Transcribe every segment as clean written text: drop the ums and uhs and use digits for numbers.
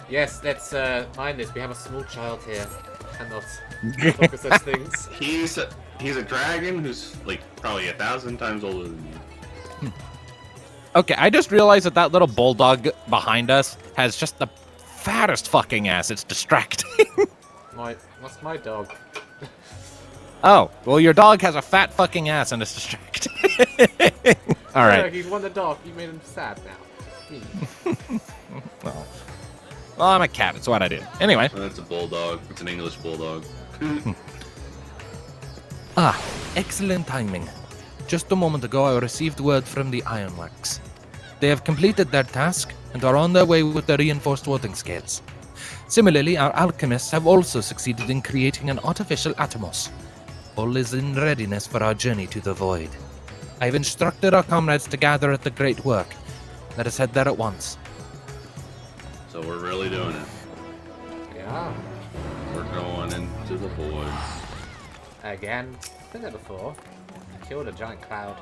Yes, let's mind this. We have a small child here. Cannot talk of such things. He's a dragon who's like probably 1,000 times older than you. Okay, I just realized that little bulldog behind us has just the fattest fucking ass. It's distracting. What's my dog? Oh, well, your dog has a fat fucking ass and it's distracting. All right. Look, he's won the dog. You made him sad now. Well, I'm a cat. It's what I do. Anyway. That's a bulldog. It's an English bulldog. Excellent timing. Just a moment ago, I received word from the Ironworks. They have completed their task and are on their way with the reinforced warding scales. Similarly, our alchemists have also succeeded in creating an artificial atomos. All is in readiness for our journey to the void. I have instructed our comrades to gather at the Great Work. Let us head there at once. So we're really doing it. Yeah. We're going into the void. Again. Been there before. Killed a giant cloud.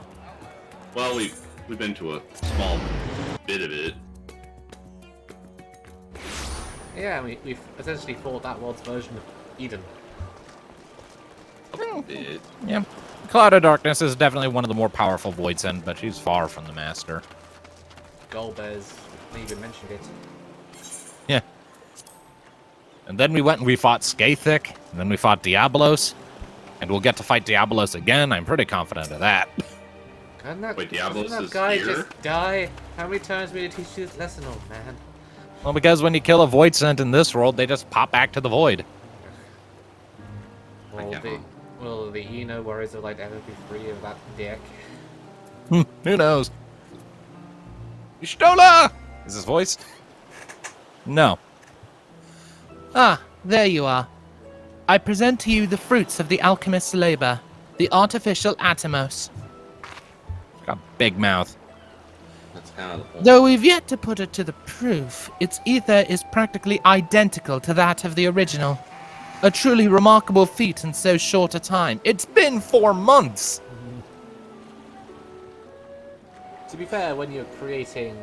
Well, we've been to a small bit of it. Yeah, we've essentially fought that world's version of Eden. A bit. Yeah. Cloud of Darkness is definitely one of the more powerful Void Send, but she's far from the master. Golbez, they even mentioned it. Yeah. And then we went and we fought Skathik, and then we fought Diablos, and we'll get to fight Diablos again. I'm pretty confident of that. Wait, Diablos doesn't is that guy here? just die? How many times will you teach you this lesson, old man? Well, because when you kill a Void Sent in this world, they just pop back to the Void. Will the Eno warriors of light ever be free of that dick? Who knows? Ishtola! Is his voice? No. Ah, there you are. I present to you the fruits of the alchemist's labor, the artificial atomos. Got a big mouth. That's kind of the point. Though we've yet to put it to the proof, its ether is practically identical to that of the original. A truly remarkable feat in so short a time. It's been 4 months! To be fair, when you're creating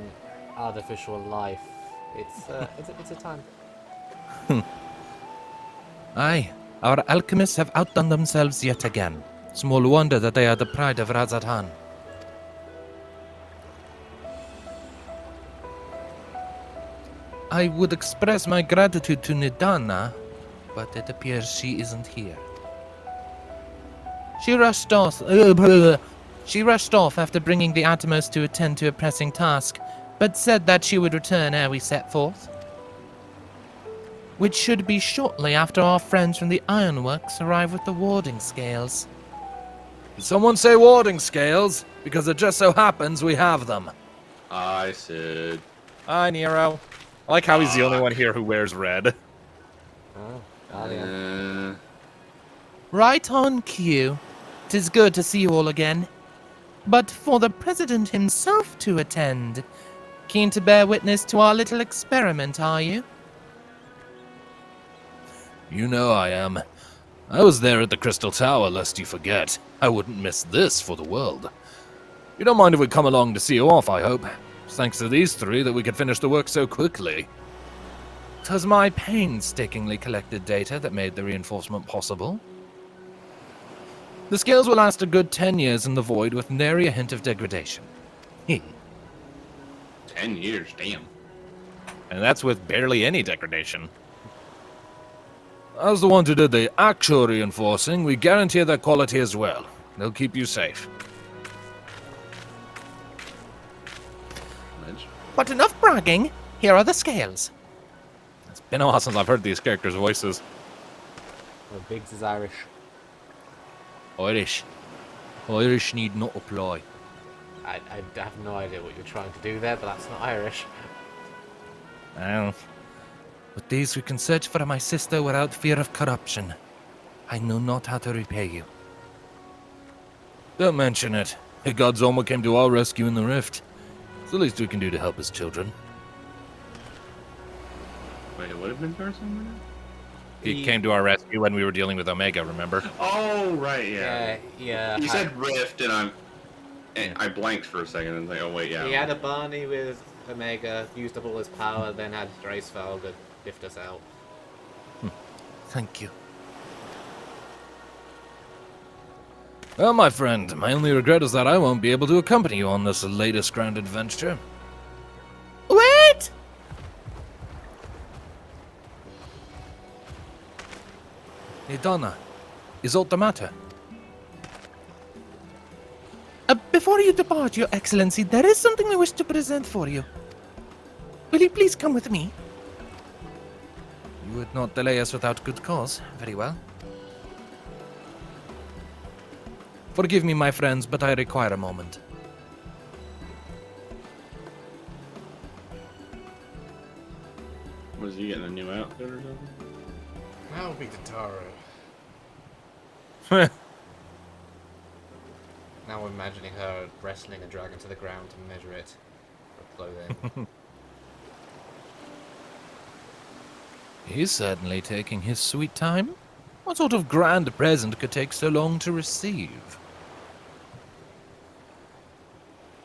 artificial life, it's a time. Aye, our alchemists have outdone themselves yet again. Small wonder that they are the pride of Razatan. I would express my gratitude to Nidana, but it appears she isn't here. She rushed off after bringing the Atomos to attend to a pressing task, but said that she would return ere we set forth. Which should be shortly after our friends from the Ironworks arrive with the warding scales. Someone say warding scales, because it just so happens we have them. I said. Hi, Nero. I like how he's the only one here who wears red. Oh, yeah. Right on cue. 'Tis good to see you all again. But for the President himself to attend, keen to bear witness to our little experiment, are you? You know I am. I was there at the Crystal Tower, lest you forget. I wouldn't miss this for the world. You don't mind if we come along to see you off, I hope. It's thanks to these three that we could finish the work so quickly. 'Twas my painstakingly collected data that made the reinforcement possible. The scales will last a good 10 years in the void with nary a hint of degradation. 10 years, damn. And that's with barely any degradation. As the ones who did the actual reinforcing, we guarantee their quality as well. They'll keep you safe. Mitch. But enough bragging. Here are the scales. It's been a while since I've heard these characters' voices. Well, Biggs is Irish. Irish. Irish need not apply. I have no idea what you're trying to do there, but that's not Irish. Well, With these we can search for my sister without fear of corruption. I know not how to repay you. Don't mention it. The gods almost came to our rescue in the rift. It's the least we can do to help his children. Wait, what have been doing? he came to our rescue when we were dealing with Omega, remember? Oh, right, yeah. Yeah. You said Rift, and I blanked for a second and was like, oh, wait, yeah. He had a Barney with Omega, used up all his power, then had Dreisfelg lift us out. Thank you. Well, my friend, my only regret is that I won't be able to accompany you on this latest grand adventure. Wait! Idana, is aught the matter? Before you depart, Your Excellency, there is something I wish to present for you. Will you please come with me? You would not delay us without good cause. Very well. Forgive me, my friends, but I require a moment. Was he getting a new outfit or something? That would be Taro. Now I'm imagining her wrestling a dragon to the ground to measure it for clothing. He's certainly taking his sweet time. What sort of grand present could take so long to receive?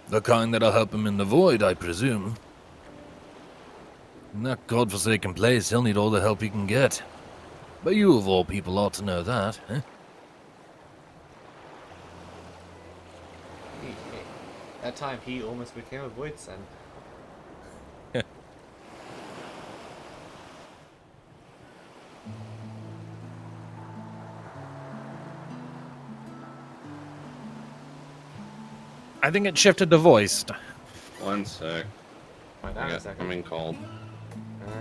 The kind that'll help him in the void, I presume. In that godforsaken place, he'll need all the help he can get. But you of all people ought to know that, eh? That time he almost became a void scent. I think it shifted the voice. 1 sec. Find I out in a got second. something called. Yeah.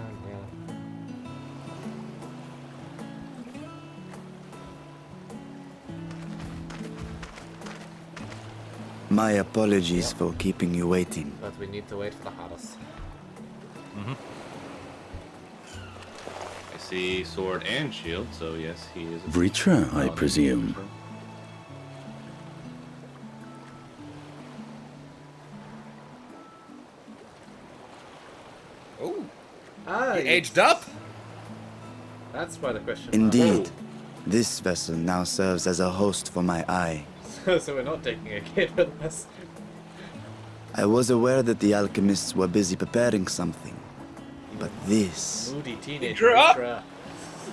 My apologies for keeping you waiting. But we need to wait for the house. I see sword and shield, so yes, he is. Vritra, I Oh, presume. Oh, Ah, he aged up? That's why the question. Indeed. This vessel now serves as a host for my eye. So we're not taking a kid with us. I was aware that the alchemists were busy preparing something. But this... Moody teenage. grew up. Ultra.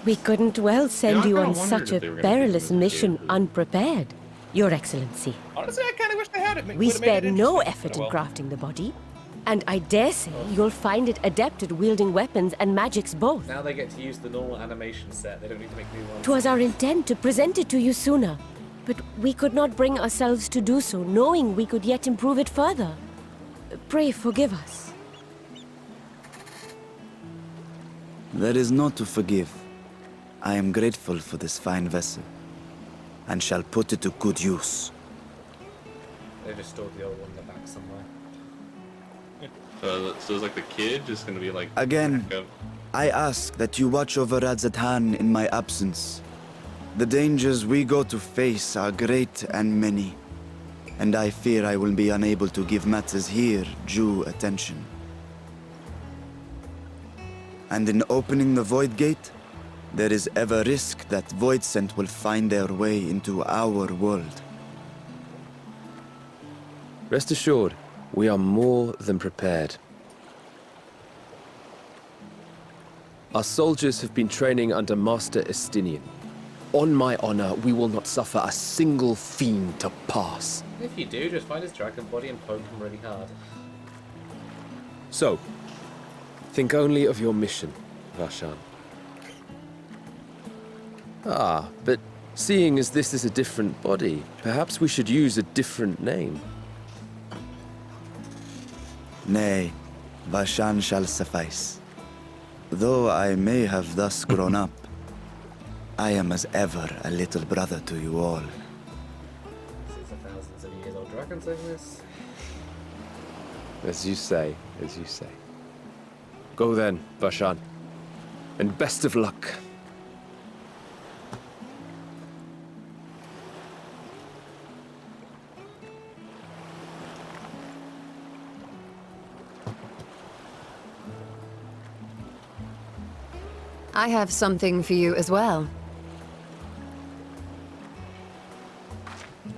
We couldn't well send I you kinda on wondered such if a they were gonna perilous do this mission too. unprepared, Your Excellency. Honestly, I kind of wish they had it. We spared no effort in crafting the body, and I dare say you'll find it adept at wielding weapons and magics both. Now they get to use the normal animation set. They don't need to make new ones. 'Twas our intent to present it to you sooner, but we could not bring ourselves to do so, knowing we could yet improve it further. Pray forgive us. There is naught to forgive. I am grateful for this fine vessel, and shall put it to good use. They just stored the old one in the back somewhere. So is like the kid just gonna be like Again, backup? I ask that you watch over Radzatan in my absence. The dangers we go to face are great and many, and I fear I will be unable to give matters here due attention. And in opening the Void Gate, there is ever risk that Void Scent will find their way into our world. Rest assured, we are more than prepared. Our soldiers have been training under Master Estinian. On my honor, we will not suffer a single fiend to pass. If you do, just find his dragon body and poke him really hard. So, think only of your mission, Varshan. Ah, but seeing as this is a different body, perhaps we should use a different name. Nay, Vashan shall suffice. Though I may have thus grown up, I am as ever a little brother to you all. This is a thousands of years old dragon saying this. As you say, as you say. Go then, Varshan. And best of luck. I have something for you as well.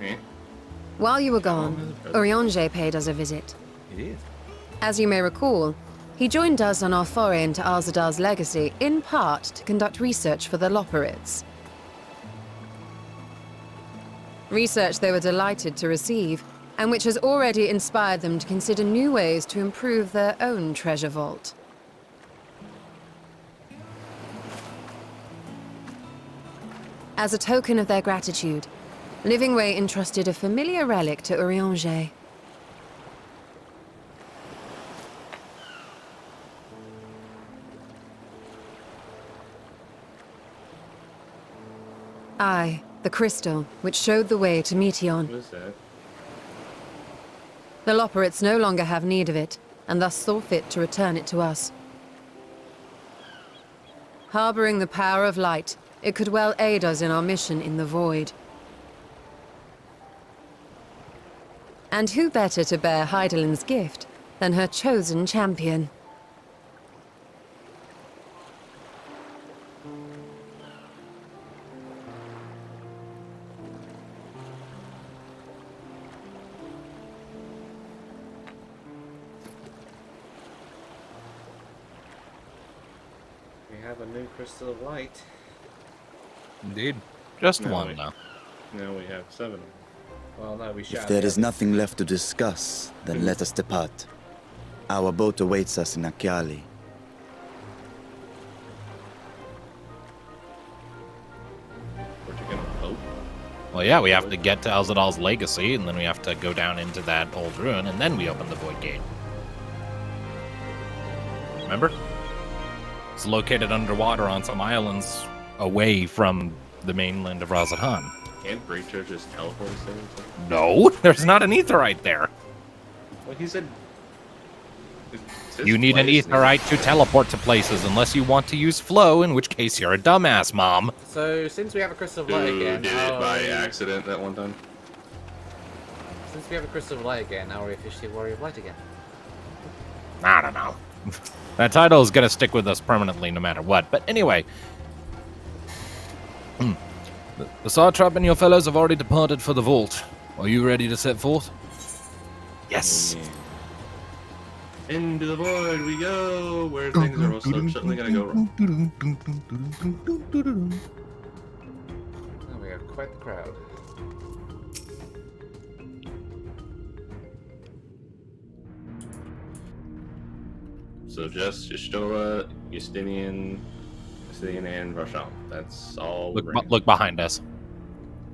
Eh? While you were gone, Urianger paid us a visit. It is. As you may recall, he joined us on our foray into Alzadar's legacy, in part to conduct research for the Loporrits. Research they were delighted to receive, and which has already inspired them to consider new ways to improve their own treasure vault. As a token of their gratitude, Livingway entrusted a familiar relic to Urianger. Aye, the crystal, which showed the way to Meteon. What is that? The Loporrits no longer have need of it, and thus saw fit to return it to us. Harboring the power of light, it could well aid us in our mission in the Void. And who better to bear Hydaelyn's gift than her chosen champion? We have a new crystal of light. Indeed. Just No, one wait. now. Now we have 7. Well, no, we If shall. there is nothing left to discuss, then let us depart. Our boat awaits us in Akyali. We're taking a boat. Well, yeah, we have to get to Alzadal's legacy, and then we have to go down into that old ruin, and then we open the Void Gate. Remember? It's located underwater on some islands away from the mainland of Razatan. Can't Breacher just teleport us there? or something? No, there's not an aetherite there. Well, he said. it's his You need an place, aetherite to teleport to places, unless you want to use flow, in which case you're a dumbass, Mom. So, since we have a crystal of Who light did again, it by are accident that one time? since we have a crystal of light again, are we officially Warrior of Light again? I don't know. That title is going to stick with us permanently no matter what. But anyway. The Sartrap and your fellows have already departed for the vault. Are you ready to set forth? Yes. Into the void we go, where things are most certainly gonna go wrong. Oh, we have quite the crowd. So just Yastora, Justinian, and Roshan. That's all. we're bringing. Look behind us.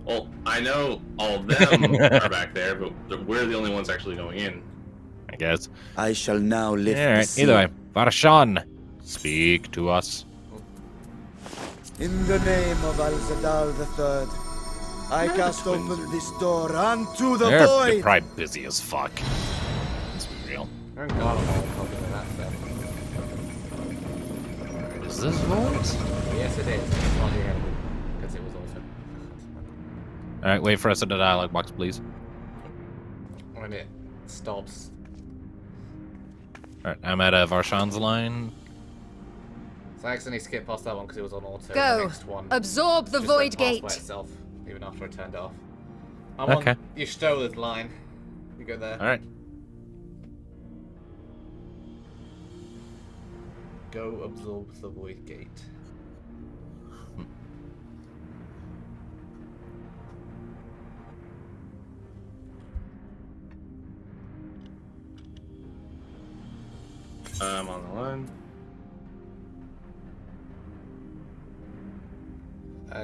Well, I know all of them are back there, but we're the only ones actually going in. I guess. I shall now lift the Alright, sea. either way. Varshan, speak to us. In the name of Alzadal III, I the cast twins open are- this door unto the They're void. probably busy as fuck. Let's be real. They're in Garlemald helping with that stuff. Is this voice? Yes, it is. It's not here, because it was also. Alright, wait for us in the dialogue box, please. When it stops. Alright, I'm at Varshan's line. So I accidentally skipped past that one because it was on auto. The Go. next one Absorb the just Void went past Gate. by itself, even after I turned it off. I'm Okay. on Yshtola's line. You go there. Alright. Go absorb the Void Gate. I'm on the line.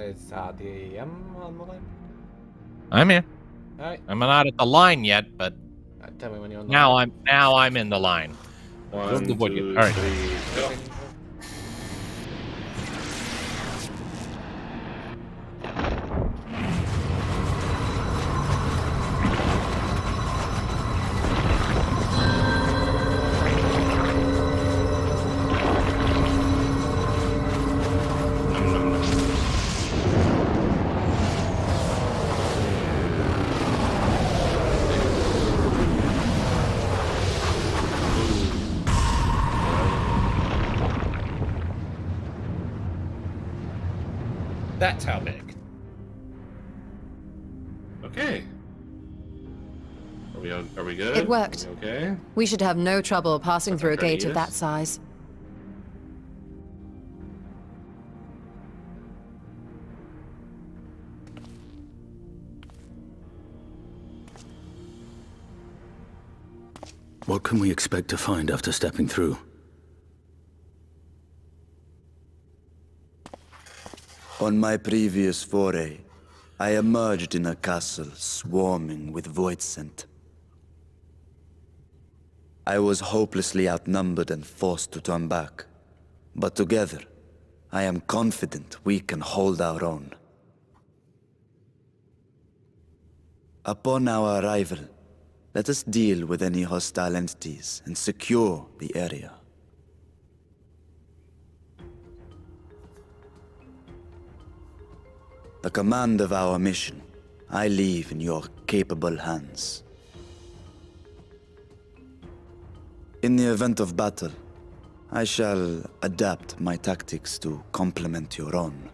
Is RDM on the line? I'm here. Alright. I'm not at the line yet, but Tell me when you're on the now line. I'm in the line. One, the void 2, gate. All right. 3, go. That's how big. Okay. Are we Are we good? It worked. Are we okay? We should have no trouble passing through a gate of Yes. that size. What can we expect to find after stepping through? On my previous foray, I emerged in a castle swarming with void scent. I was hopelessly outnumbered and forced to turn back. But together, I am confident we can hold our own. Upon our arrival, let us deal with any hostile entities and secure the area. The command of our mission, I leave in your capable hands. In the event of battle, I shall adapt my tactics to complement your own.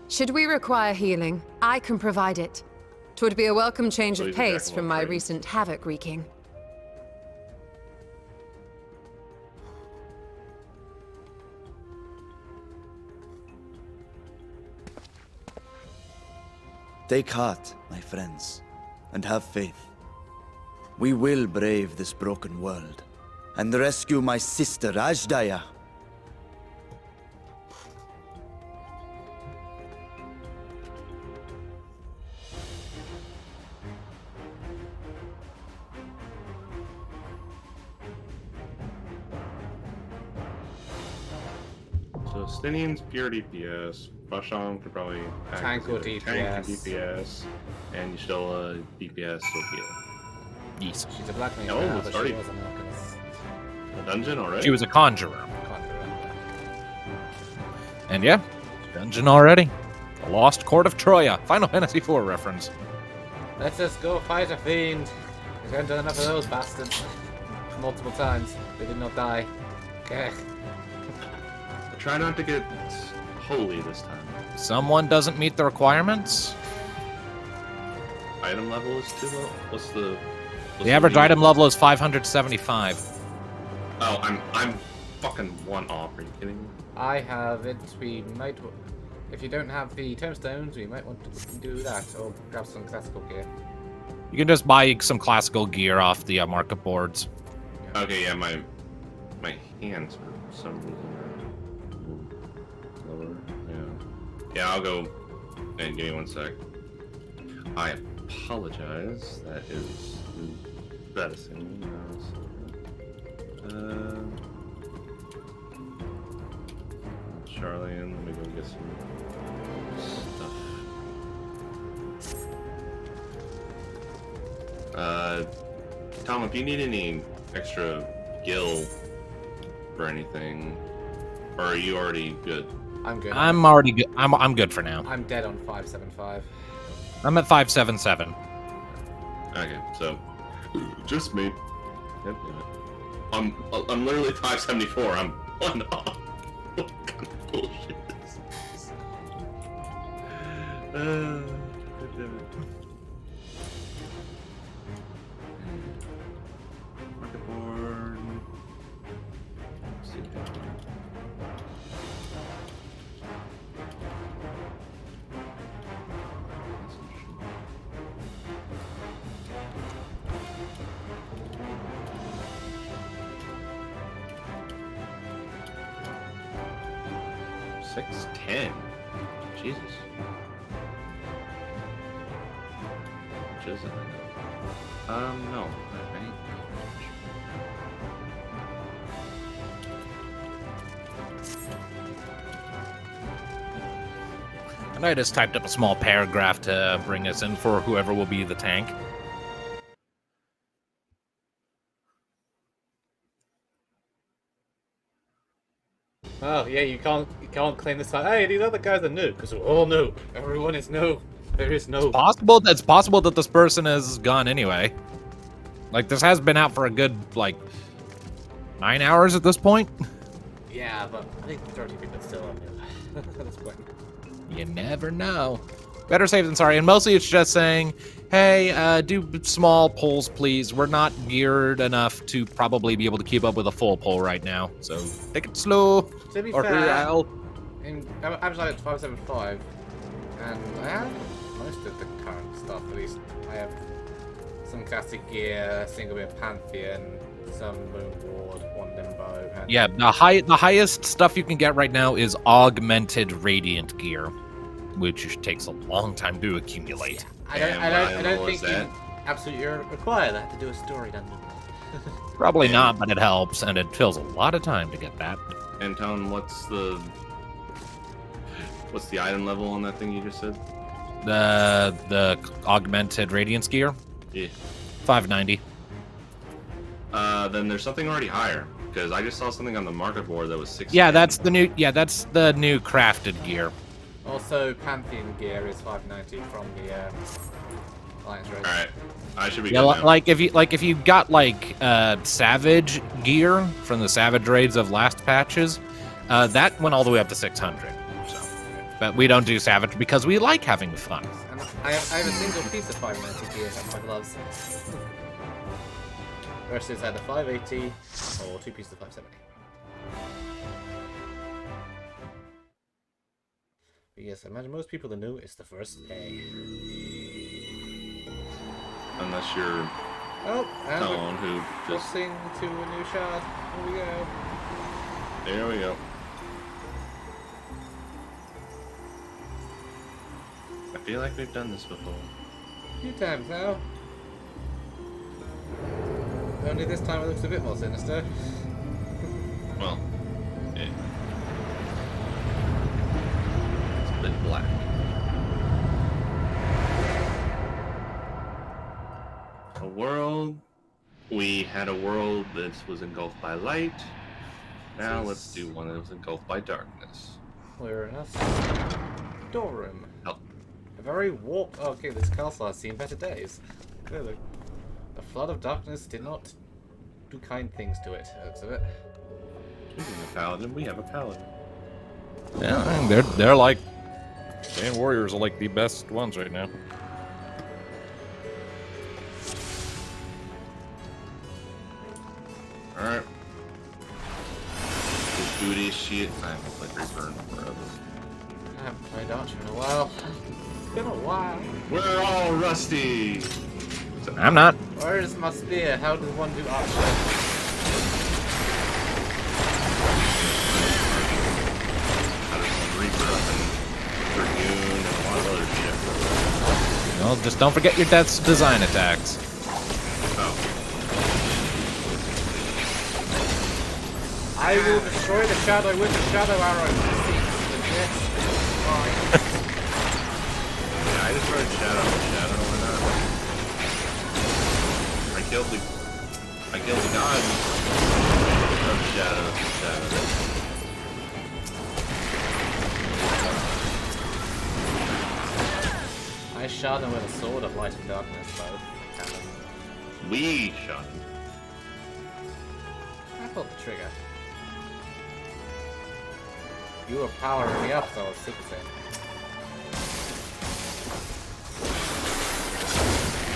Should we require healing, I can provide it. 'Twould be a welcome change of Please, pace Jack, from my trade. recent havoc wreaking. Take heart, my friends, and have faith. We will brave this broken world and rescue my sister Ajdaya. So Stinian's pure DPS. Basham could probably act Tank as or either DPS. Tank or DPS, and you still DPS or heal. Yes. She's a black mage Oh, now, it's but already- she was an alchemist. A dungeon already. She was a conjurer. Conjurer. And yeah, dungeon already. The Lost Court of Troya. Final Fantasy IV reference. Let's just go fight a fiend. We've done enough of those bastards. Multiple times. They did not die. Okay. Try not to get holy this time. Someone doesn't meet the requirements. Item level is too low. What's the The average minimum? item level is 575. Oh, I'm fucking one off. Are you kidding me? I have it. We might. If you don't have the tombstones, we might want to do that or grab some classical gear. You can just buy some classical gear off the market boards. Okay, yeah, my hands for some reason are lower. Yeah, I'll go. And give me 1 sec. I apologize. That is embarrassing. Charlene, let me go get some stuff. Tom, if you need any extra gil for anything, or are you already good? I'm good. I'm already good. I'm good for now. I'm dead on 575. I'm at 577. Okay, so just me. Yep, I'm literally 574. I'm one off. What kind of bullshit is this? God damn it. Market board. Let's see. $610. Jesus. Which is it? No. I think. And I just typed up a small paragraph to bring us in for whoever will be the tank. Oh yeah, you can't claim this time. Hey, these other guys are new because we're all new. Everyone is new. There is no. It's possible that this person is gone anyway. Like, this has been out for a good, 9 hours at this point. Yeah, but I think the majority of people still are new at this point. You never know. Better safe than sorry. And mostly it's just saying, hey, do small pulls, please. We're not geared enough to probably be able to keep up with a full pull right now. So take it slow. To be Or fair, I'll... I'm at 575, and I have most of the current stuff. At least I have some classic gear, single beam Pantheon, some Moon Ward, one Limbo. And Yeah, the highest stuff you can get right now is augmented Radiant gear, which takes a long time to accumulate. I don't think you absolutely require that to do a story dungeon. Probably not, but it helps, and it fills a lot of time to get that. Anton, what's the item level on that thing you just said? The augmented Radiance gear? Yeah. 590. Then there's something already higher, because I just saw something on the market board that was 6. Yeah, that's the new crafted gear. Also, Pantheon gear is 590 from the Alliance race. Alright. I should be Yeah, good now. if you got Savage gear from the Savage raids of last patches, that went all the way up to 600. So, but we don't do Savage because we like having fun. And I have a single piece of 590 gear on my gloves. Versus either 580 or 2 pieces of 570. But yes, I imagine most people that know it's the first day. Unless you're Oh, and someone who we're just... crossing to a new shard. Here we go. There we go. I feel like we've done this before. A few times now. Only this time it looks a bit more sinister. Well, yeah. It's a bit black. A world. We had a world that was engulfed by light. Now let's do one that was engulfed by darkness. We're in a storeroom. Oh. A very warped. Oh, okay, this castle has seen better days. Clearly. The flood of darkness did not do kind things to it, looks of it. Speaking of paladin, we have a paladin. Yeah, I mean, they're like Saiyan warriors are like the best ones right now. Alright. This booty shit. I haven't played Reaper in forever. I haven't played Archer in a while. It's been a while. We're all rusty! I'm not. Where is my spear? How does one do Archer? How does one Reaper up in Dragoon and a lot of other shit? Well, just don't forget your death's design attacks. Oh. I will destroy the shadow with the shadow arrow. Yes, fine. Yeah, I destroyed Shadow with Shadow, why not? I killed the god of Shadow. I shot him with a sword of light and darkness, both. We shot him. I pulled the trigger. You were powering me up, so I was super safe.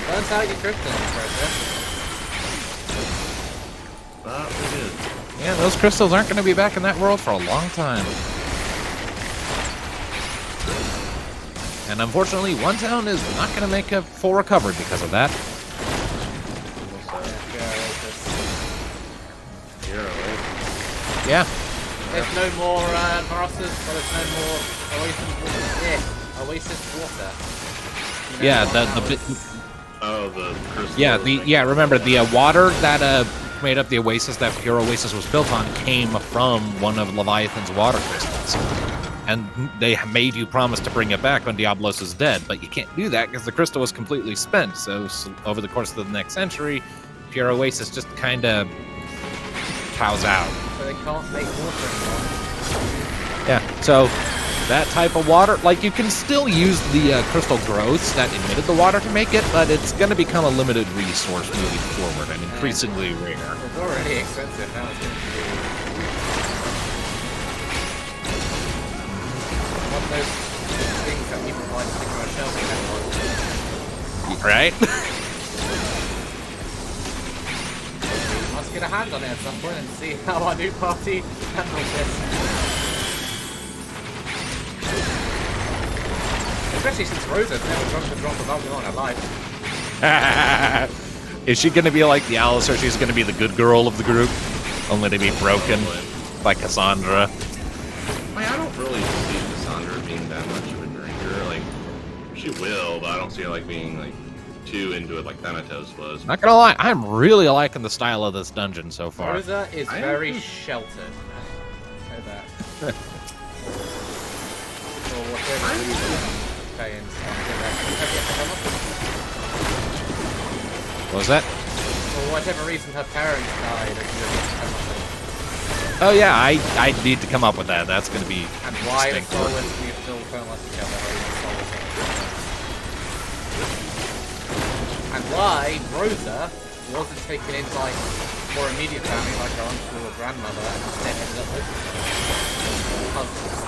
Turns out you tricked him, Pressure. But we did. Yeah, those crystals aren't going to be back in that world for a long time. And unfortunately, one town is not going to make a full recovery because of that. Yeah. There's no more Marosas, but there's no more Oasis water. Yeah, the Oh, the crystal. remember the water that made up the Oasis that Pure Oasis was built on came from one of Leviathan's water crystals. And they made you promise to bring it back when Diablos is dead, but you can't do that because the crystal was completely spent. So over the course of the next century, Pure Oasis just kind of cows out. So they can't make water anymore. Yeah, so that type of water, like you can still use the crystal growths that emitted the water to make it, but it's going to become a limited resource moving forward and increasingly rare. It's already expensive, now it's going to be one of those things that people buy to stick on a shelf right? Let's get a hand on it at some point and see how our new party handles this. Especially since Rosa's never drunk the drop of alcohol in her life. Is she gonna be like the Alice, or she's gonna be the good girl of the group, only to be broken by Cassandra? I mean, I don't really see Cassandra being that much of a drinker. Like, she will, but I don't see her like being like too into it like Thanatos was. Not gonna lie, I'm really liking the style of this dungeon so far. Rosa is very sheltered. Know that. For whatever reason, paying What was that? for whatever reason, her parents died. And Oh yeah, I need to come up with that. That's gonna be and why the interesting. Soulless we still don't like each other. And why Rosa wasn't taken into like more immediate family like her uncle or grandmother and instead ended up with cousins.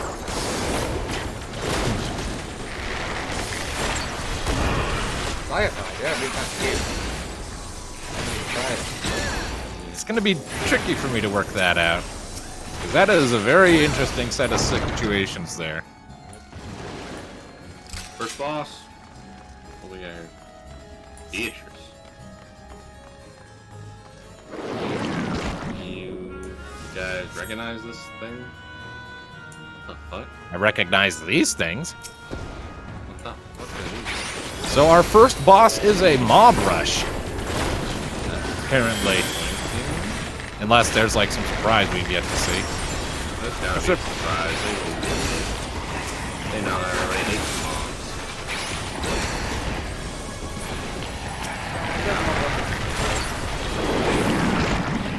Cyanide, yeah, big that's cute. It's gonna be tricky for me to work that out. 'Cause that is a very interesting set of situations there. First boss. What we got here? Beatrice. You guys recognize this thing? What the fuck? I recognize these things. What's this? So our first boss is a mob rush. Apparently. Unless there's like some surprise we've yet to see. That's gotta be a surprise. They know that already. They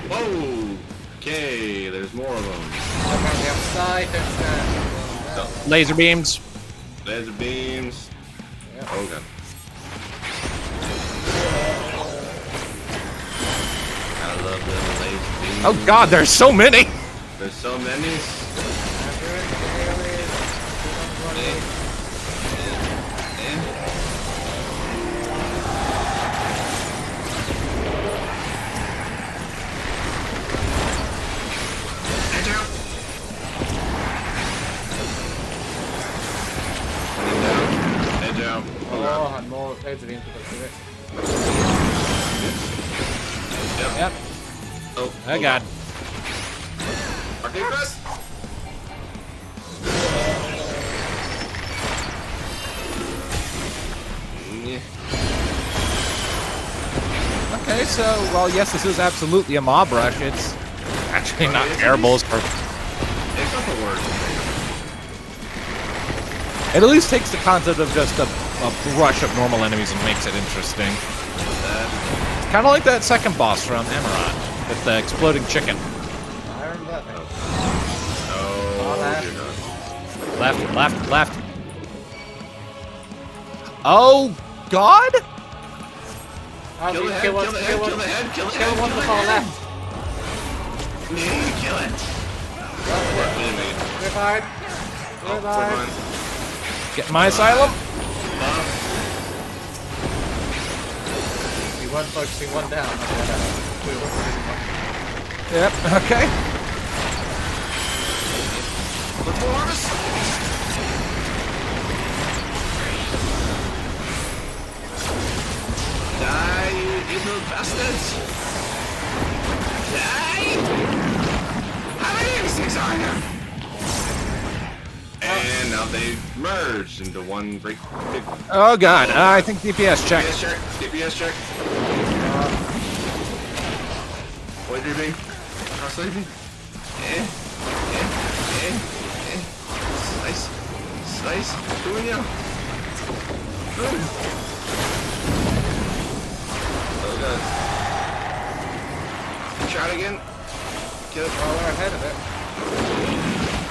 Whoa! Okay, there's more of them. Look on the outside, there's Laser beams. Laser beams. Yep. Oh god. I love the laser beams. Oh god, there's so many! There's so many. Oh, and more laser beams because of it. Yep. Oh, Oh god. Arcade Crest! Okay, so, well, yes, this is absolutely a mob rush. It's actually not terrible. It's not the worst. It at least takes the concept of just a rush of normal enemies and makes it interesting. Kind of like that second boss from Amaranth with the exploding chicken. Iron button. Oh, Left, left, left. Oh, God? Kill the head, kill the head, kill the head, kill the head, Kill one kill to the the head. left. Kill it. Revive. Revive. Get my asylum? We weren't focusing one down. Yep, okay. Die, you evil bastards! Die! How many of these things are there? And now they've merged into one great big one. Oh god, I think DPS check. DPS check, DPS check. What are you doing? Cross leaving? Slice. Slice. Doing you. Oh god. Try it again. Kill it. Oh, we're ahead of it.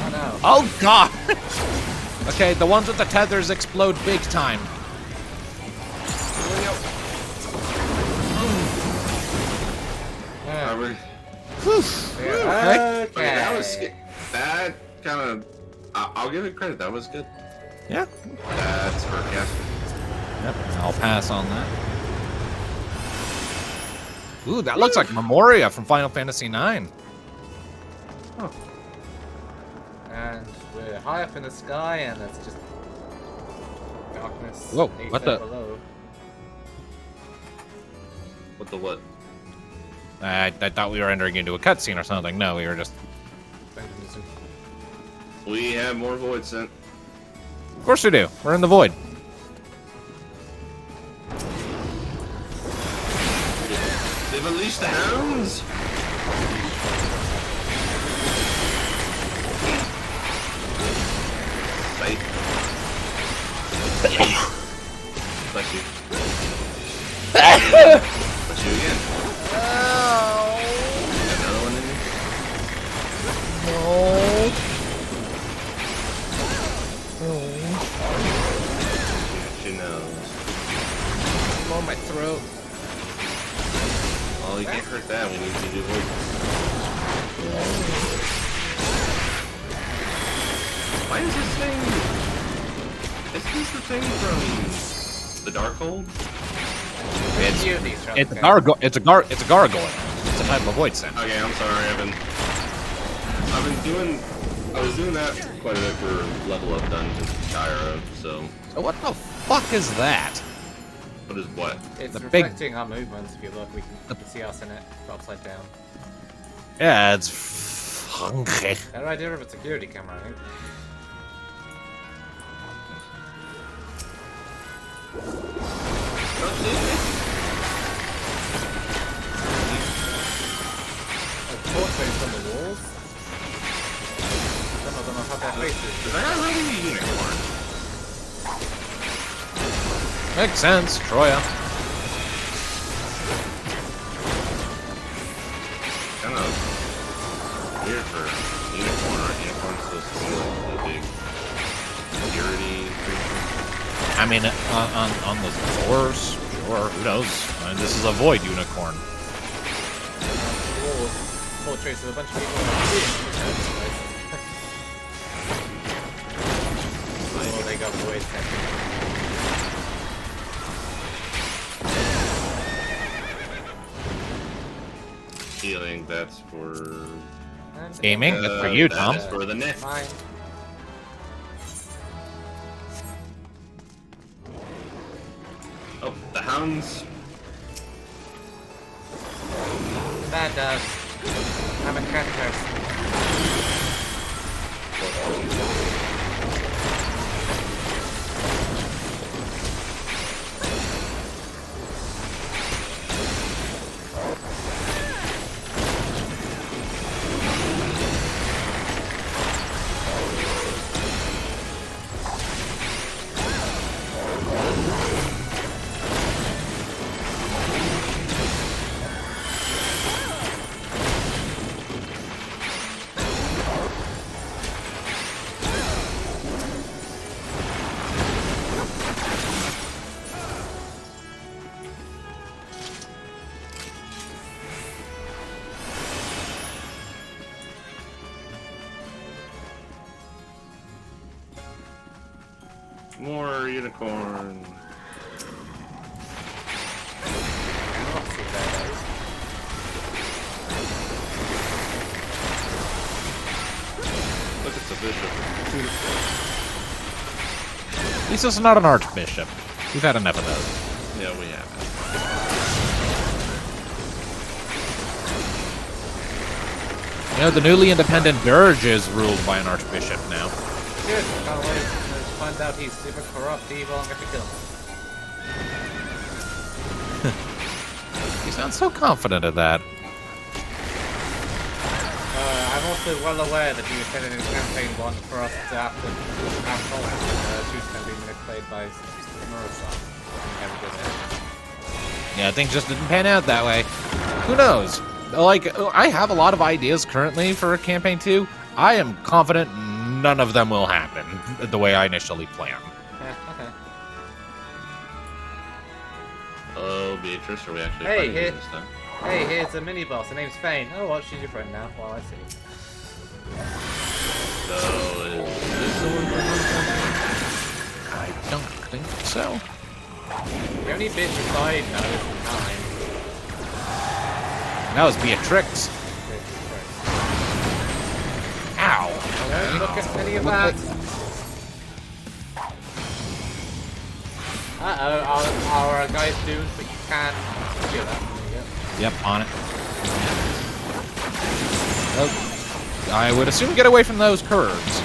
Oh no. Oh god! Okay, the ones with the tethers explode big time. Doing you. Yeah. Okay. Okay, that was that kind of. I'll give it credit. That was good. Yeah. That's for Casper. Yep, I'll pass on that. Ooh, that looks like Memoria from Final Fantasy IX. And we're high up in the sky, and it's just darkness. Whoa, a what step the- below. What the what? I thought we were entering into a cutscene or something. No, we were just... Benjamin. We have more void sent. Of course we do. We're in the void. They've unleashed the hounds. Fight. Bless you. Bless you again. Another one in here? She knows. On my throat. Well, you can't hurt that. We need to do voice. Why is this thing? Is this the thing from the Darkhold? It's a gargoyle. It's a gargoyle. It's a type of void scent. Okay, I'm sorry. I was doing that quite a bit for level up dungeons in Skyrim. So So what the fuck is that? what is what? It's The big- reflecting our movements. If you look, we can see us in it upside down. Yeah, it's funky. Better idea of a security camera, I think. Portraits on the walls. Some of them have their faces. Is that really a unicorn? Makes sense, Troya. Kind of weird for a unicorn. Aren't unicorns supposed to be like the big security creature? I mean, on the floors, sure. Who knows? I mean, this is a void unicorn. Walls. Portraits of a bunch of people in oh, they got void Feeling that's for Gaming? That's for you, Tom. That is for the net. Mine. Oh, the hounds. That does. I'm a cat person. More unicorn. Look, it's a bishop. At least it's not an archbishop. We've had enough of those. Yeah, we have it. You know, the newly independent Dirge is ruled by an archbishop now. Good. Can't wait to find out he's super corrupt, evil, and get to kill him. You sound so confident of that. I'm also well aware that he was headed in campaign 1 for us to have to have Colin choose to be played by Murasa. Yeah, things just didn't pan out that way. Who knows? Like, I have a lot of ideas currently for campaign 2. I am confident none of them will happen the way I initially planned. Okay. Oh, Beatrice, are we actually Hey, fighting hit. this time? Hey, here's a mini boss. Her name's Fane. Oh, well, she's your friend now. Well, I see. So, is this the one? I don't think so. We only bit the side now this time. That was Beatrix. Ow. Don't look at any of that. Uh-oh, our guy's doomed, but you can feel that. Yep, on it. Oh, I would assume get away from those curves.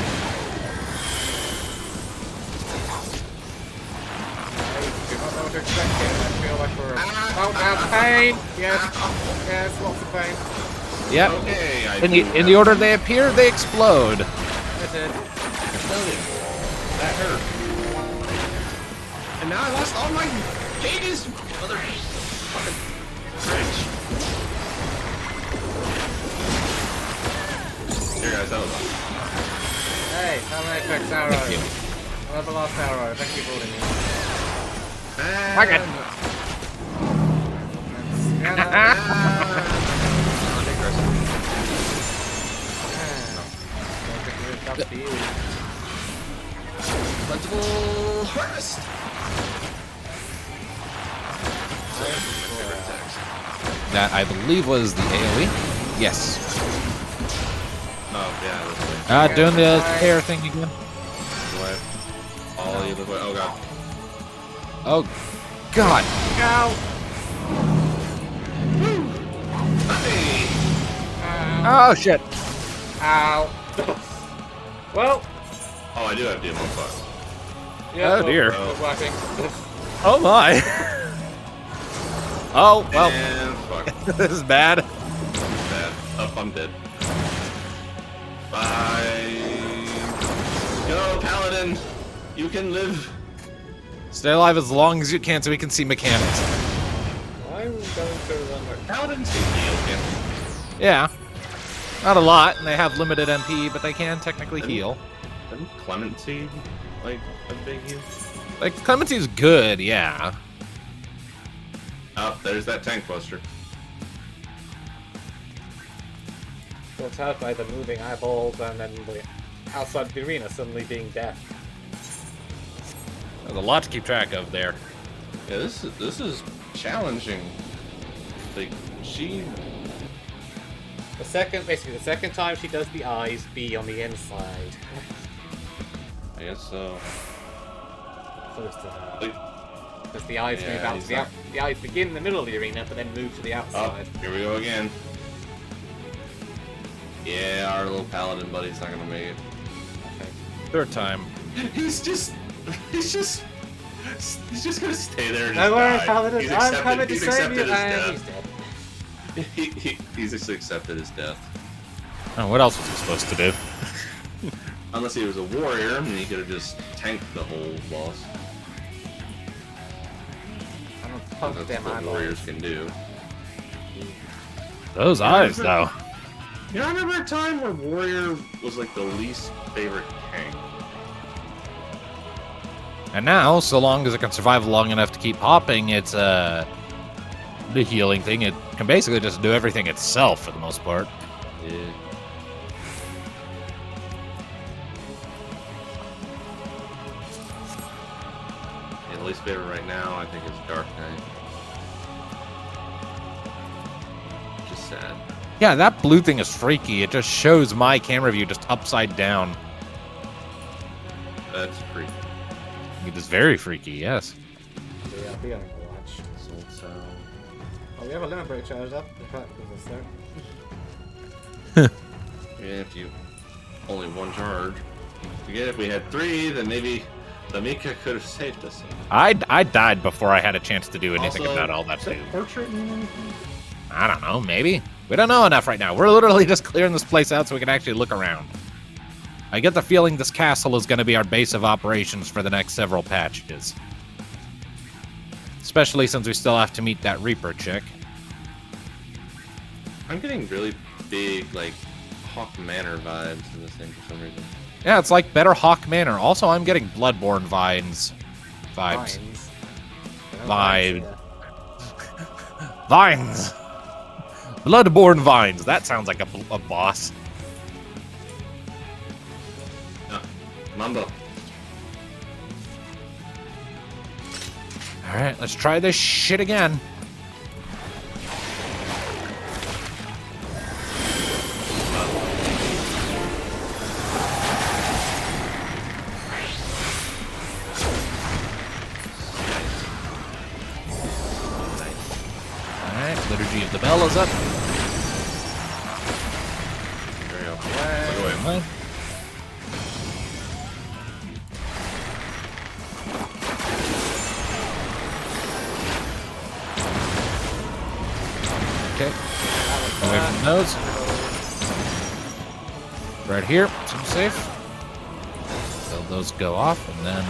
I do not know what to expect here. I feel like we're out of pain. Yes, yes, lots of pain. Yep. Okay, In the order they appear, they explode. That's it. that hurt. And now I lost all my gauges. Mother fucking bitch. Here, guys, that was awesome. Hey, how many effects arrow? Another last arrow. Thank you for holding me. Fuck it. Plentiful harvest. That, I believe, was the AoE. Yes. Oh, yeah, this way. Doing the hair thing again. This way. All the other way. Oh, God. Oh, God. Go! Hey! Oh, shit. Ow. Well. Oh, I do have demo bucks. Yeah, Oh, dear. it's working. Oh, my. Oh, well. And fuck. This is bad. Bad. Oh, I'm dead. Bye. Go, Paladin. You can live. Stay alive as long as you can so we can see mechanics. I'm going to run Paladins can heal, can Yeah. Not a lot, and they have limited MP, but they can technically heal. Isn't Clemency like a big heal? Like, Clemency's good, yeah. Oh, there's that tank buster. Got hurt by the moving eyeballs and then the outside the arena suddenly being deaf. There's a lot to keep track of there. Yeah, this is challenging. Like Basically the second time she does the eyes be on the inside. I guess so. Close to that. Like, Because the eyes Yeah, move out he's to the not- the eyes begin in the middle of the arena, but then move to the oh, outside. here we go again. Yeah, our little paladin buddy's not gonna make it. Third time. He's just gonna stay there and Don't just worry, die. Paladin, He's I'm accepted- coming to he's save accepted you, his and death. he's dead. He's just accepted his death. Oh, what else was he supposed to do? Unless he was a warrior, and he could have just tanked the whole boss. I don't poke That's them what eyeballs. warriors can do. Those eyes, though. You know, I remember a time where warrior was like the least favorite tank. And now, so long as it can survive long enough to keep hopping, it's, the healing thing, it can basically just do everything itself for the most part. Yeah. Yeah, the least favorite right now, I think, is Dark Knight. Which is sad. Yeah, that blue thing is freaky. It just shows my camera view just upside down. That's freaky. It is very freaky, yes. Yeah, I'll be on watch. So, Oh, we have a limit break charged up. In fact, is this there? yeah, if you only one charge. Again, if we had 3, then maybe the Mika could have saved us. I died before I had a chance to do anything Also, about all that is too. portrait mean anything? I don't know, maybe. We don't know enough right now. We're literally just clearing this place out so we can actually look around. I get the feeling this castle is going to be our base of operations for the next several patches. Especially since we still have to meet that Reaper chick. I'm getting really big, like, Hawk Manor vibes in this thing for some reason. Yeah, it's like better Hawk Manor. Also, I'm getting Bloodborne vibes. Vines. Vibe. Vines! Bloodborne vines. That sounds like a boss. Mambo. Alright, let's try this shit again. Alright, Liturgy of the Bell is up. There you go. Look away. Okay. Away from those. Right here. Seems safe. So those go off, and then...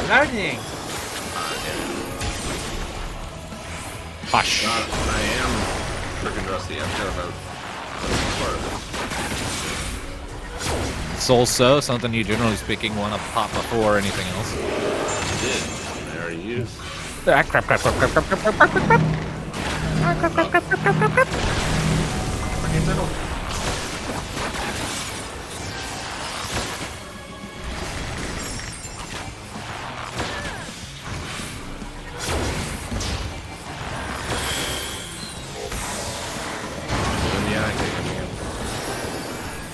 Learning. Hush. I am freaking rusty. I've got about part of Soul So, something you generally speaking want to pop before anything else. it. I did. I already used. Ah, crap, crap, crap, crap, crap, crap, crap, crap, crap. Ah, crap, crap, crap, crap, crap, crap, crap. Freaking middle. Doing the eye kick again.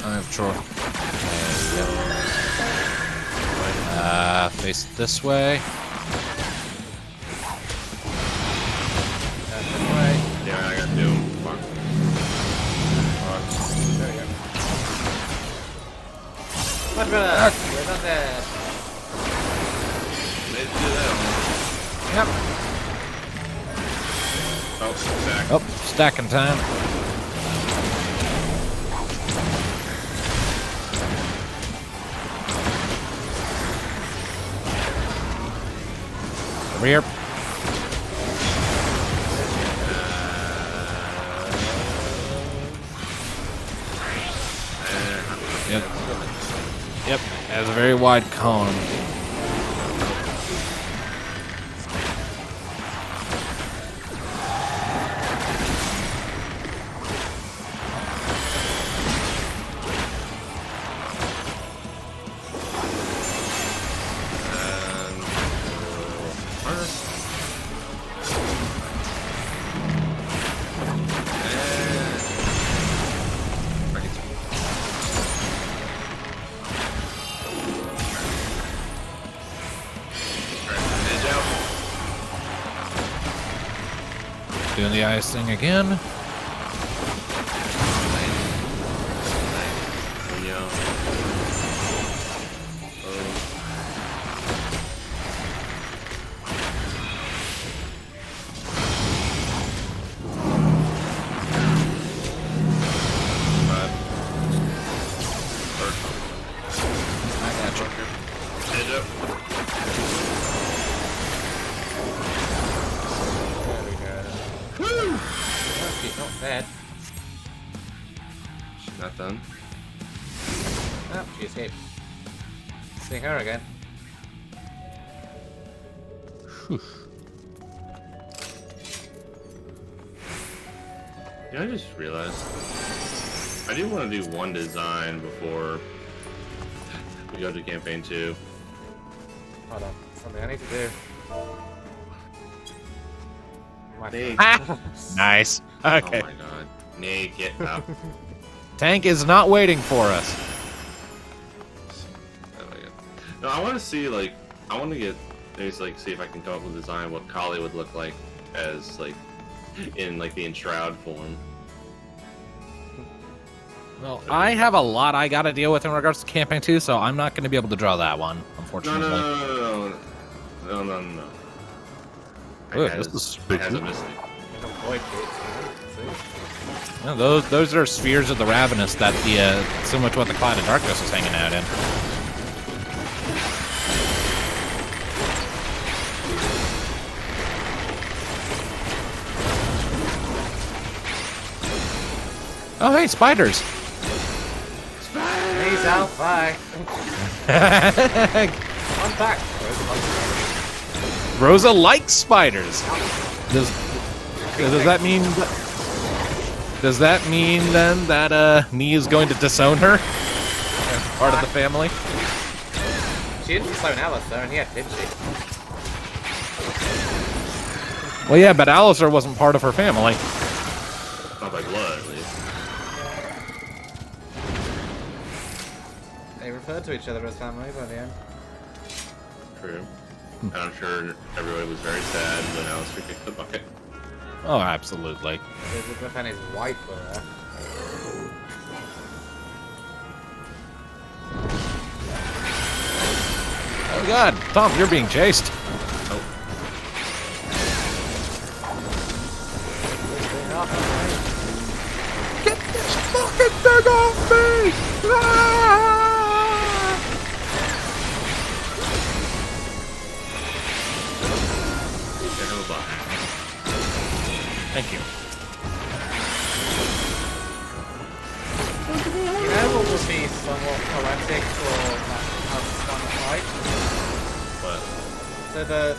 I have Troy. Face it this way. Yeah, I got Doom. Fuck. There we go. Much better. We're not dead. Let's do that Yep. one. Oh, stack. Oh, stacking time. Over here. Yep. Yep. It has a very wide cone. Doing the ice thing again. Not dead. She's not done. Oh, she escaped. Seeing her again. Yeah, I just realized I do want to do one design before we go to campaign 2. Hold on. Something I need to do. Nate. Nice. Okay. Oh my god. Nate, get up. Tank is not waiting for us. Oh my god. No, I want to see, like, I want to get, maybe, like, see if I can come up with a design what Kali would look like as, like, in, like, the enshroud form. Well, I have a lot I gotta deal with in regards to camping too, so I'm not gonna be able to draw that one, No, unfortunately. no. Ooh, this is It has a mystic. Yeah, those are spheres of the Ravenous that the similar to what the Cloud of Darkness is hanging out in. Oh, hey, spiders! Peace out, bye. I'm back. Rosa likes spiders. Does that mean? Does that mean then that Nee is going to disown her as part of the family? She didn't disown Alistair, and yet, did she? Well, yeah, but Alistair wasn't part of her family. Not by blood, at least. They referred to each other as family by the end. True. And I'm sure everybody was very sad when Alistair kicked the bucket. Oh, absolutely. Elizabeth and his wife were there. Oh God, Tom, you're being chased. Get this fucking thing off me! Ah! Thank you. You know what would be somewhat poetic for us one fight? What? So the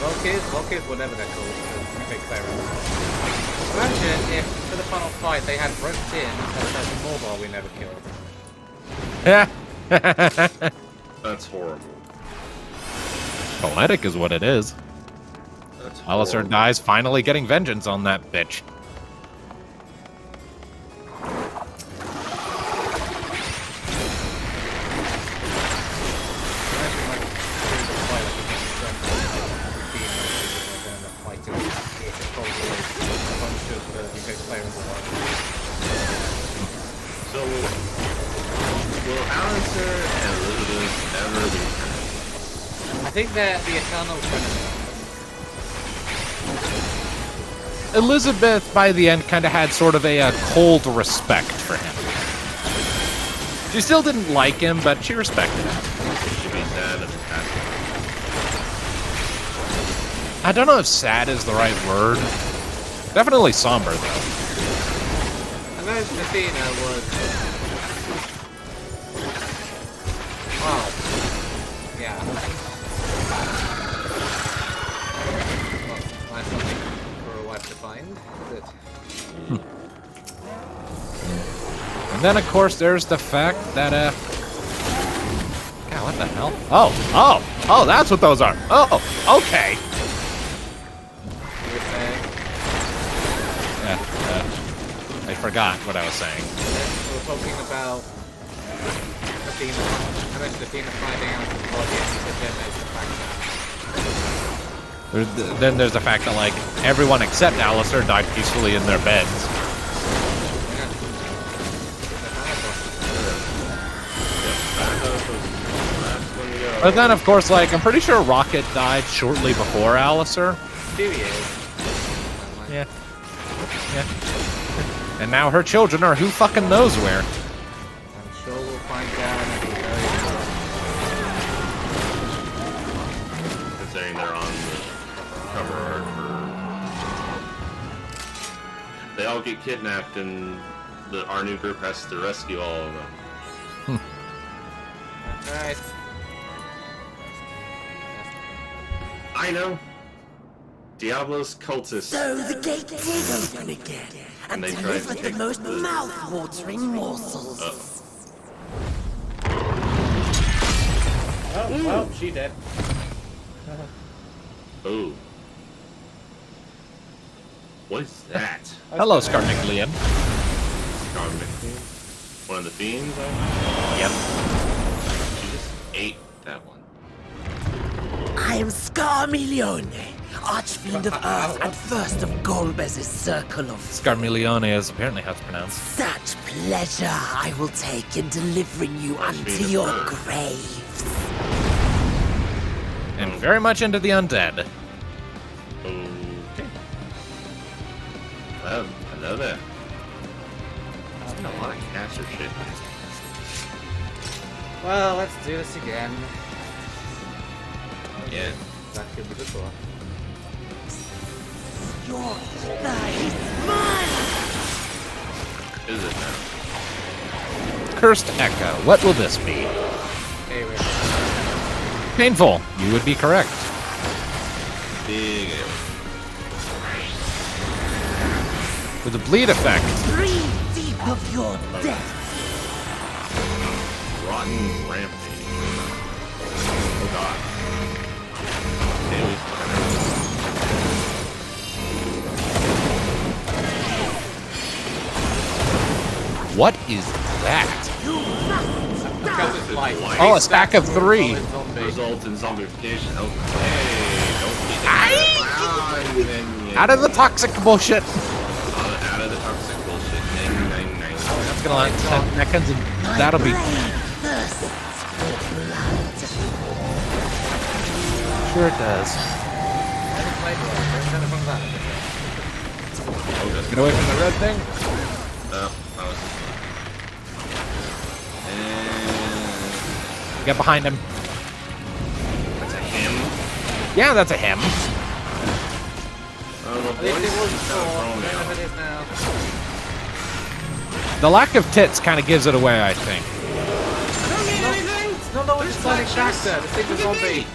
Loki's, whatever they're called, the big clearance. Imagine if for the final fight they had rushed in and said mobile we never killed. That's horrible. Poetic is what it is. That's Alistair horrible. dies finally getting vengeance on that bitch. Imagine like through the fight like against being and the fighting it's probably a bunch of the big clearance alive. So, will Alistair and Elizabeth ever be friends? I think they're the eternal frenemies. Elizabeth, by the end, kind of had sort of a cold respect for him. She still didn't like him, but she respected him. She'd be sad and happy. I don't know if sad is the right word. Definitely somber, though. And those Athena was... Wow. Yeah. Well, find something for a wife to find. Good. And then, of course, there's the fact that, God, what the hell? Oh, that's what those are. Oh, okay. You were saying... Yeah, I forgot what I was saying. We were talking about Athena. I mentioned Athena finding out his body and he said then there's the fact that... Then there's the fact that, like, everyone except Alistair died peacefully in their beds. But then, of course, like, I'm pretty sure Rocket died shortly before Alistair. 2 years. Yeah. And now her children are who fucking knows where. I'm sure we'll find out in a very Considering they're on the cover art for... They all get kidnapped and our new group has to rescue all of them. That's right. I know! Diablo's cultists. So the gate did open again, and they tried to delivered the take most the- mouth-watering morsels. Oh, well, she did. Oh. What is that? Hello, Scarniclian. One of the fiends? Yep. She just ate that one. I am Scarmilione, Archfiend of Earth and first of Golbez's Circle of... Scarmilione is apparently how it's pronounced. Such pleasure I will take in delivering you unto Archfiend of your Earth. graves. And very much into the undead. Okay. Well, I know that. There's been a lot of caster shit. Well, let's do this again. Yeah. That could be before. Your life is mine! Is it now? Cursed Echo. What will this be? Hey, wait. Painful. You would be correct. Big For the bleed effect. Breathe deep of your death. Rotten rampage. Oh god. Haley's What is that? Because it's like Oh, a stack of 3. results in zombification. Oh, hey, don't keep it Out of the toxic bullshit. out of the toxic bullshit. That's gonna like that comes in. That'll be. Sure it does. Get away from the red thing. Get behind him. That's a him. Yeah, that's a him. At least it was before, I don't know if it is now. The lack of tits kind of gives it away, I think. It's not always a Sonic character, this thing's a zombie.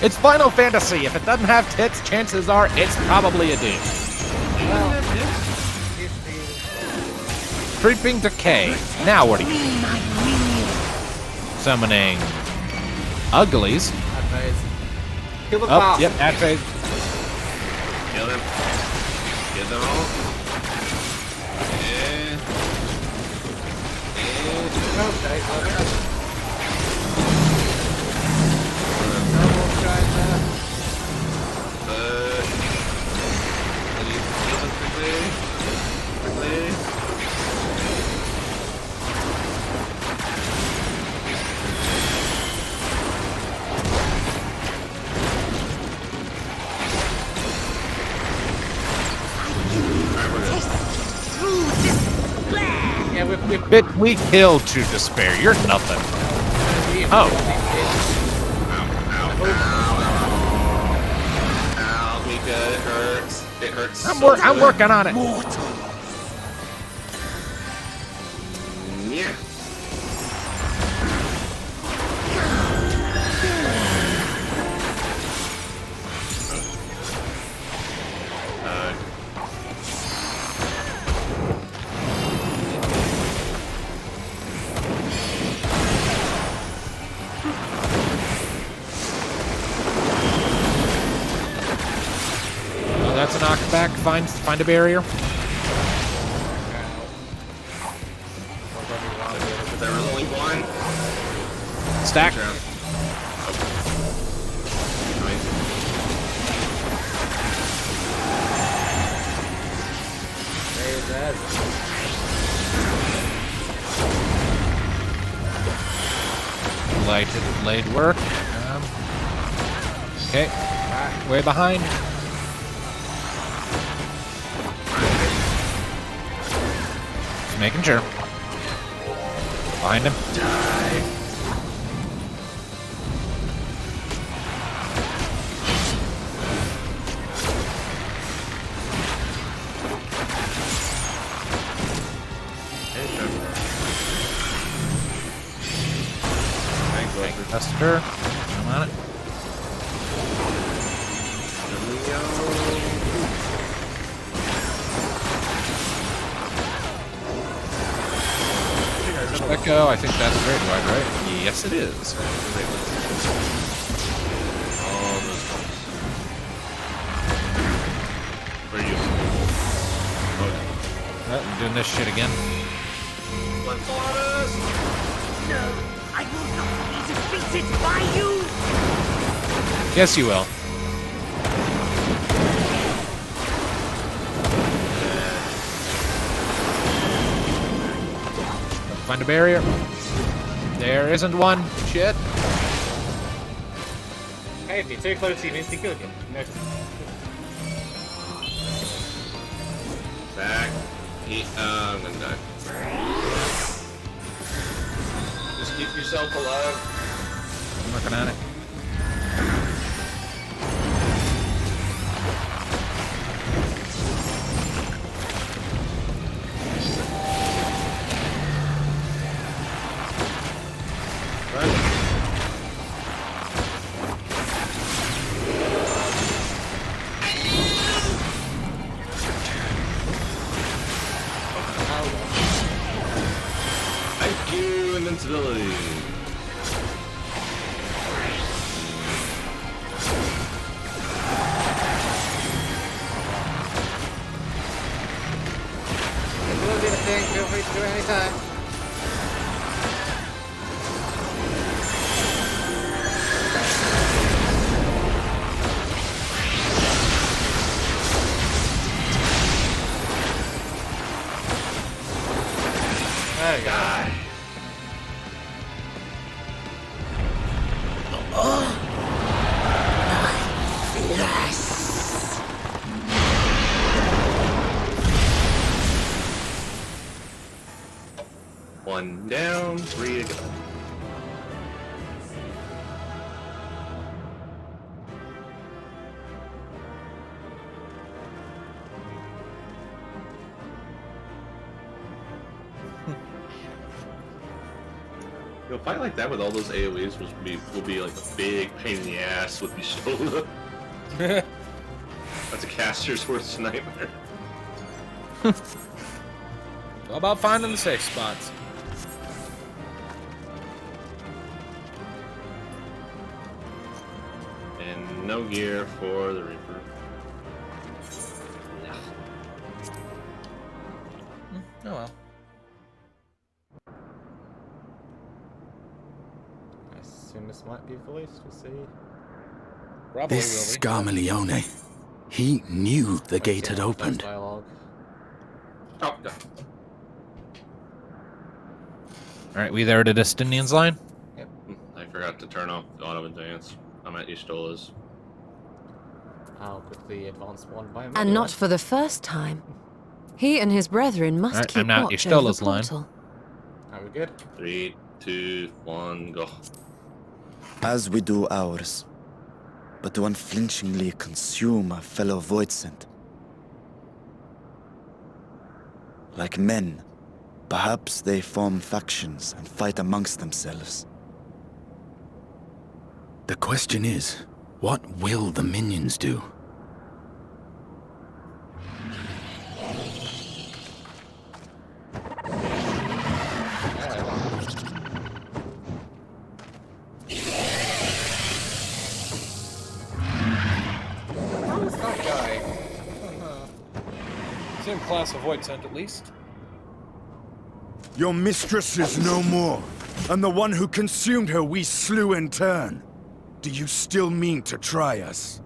It's Final Fantasy. If it doesn't have tits, chances are it's probably a dude. Creeping decay. Now what do you do? Summoning uglies. Bad phase. Kill the Oh, boss. yep, bad phase. Kill them. Kill them all. Okay, yeah, We killed to despair. You're nothing. Oh. Ow, Mika, it hurts. It hurts. I'm working on it. Yeah. Oh, that's a knockback. Find a barrier. There was only one. Stack. Lighted blade work. Okay. Way behind. Just making sure. Behind him. Custer. I'm on it. Echo, I think that's great wide, right? Yes, it is. All those ones. Where are you? I'm doing this shit again. No, I will not be defeated by you! Yes, you will. Find a barrier. There isn't one. Shit. Hey, if you're too close, you need to kill you. No. Back. I'm gonna die. Just keep yourself alive. I'm working on it. Do it anytime. There you go. One down, 3 to go. A fight like that with all those AoEs will be like a big pain in the ass with Y'shtola. That's a caster's worst nightmare. How about finding the safe spots? And no gear for the Reaper. Oh well. I assume this might be voiced. We'll see. Probably This will be. Scarmalione, he knew the gate had First opened. dialogue. Oh, no. Alright, we there at Estinian's line? I forgot to turn off the auto advance. I'm at Y'shtola's. I'll quickly advance one by And not for the first time. He and his brethren must Alright, keep I'm now at watch over the Y'shtola's line. portal. Are we good? 3, 2, 1, go. As we do ours, but to unflinchingly consume a fellow Voidsent. Like men, perhaps they form factions and fight amongst themselves. The question is, what will the minions do? How is that guy? Same class of void scent at least. Your mistress is no more, and the one who consumed her we slew in turn. Do you still mean to try us?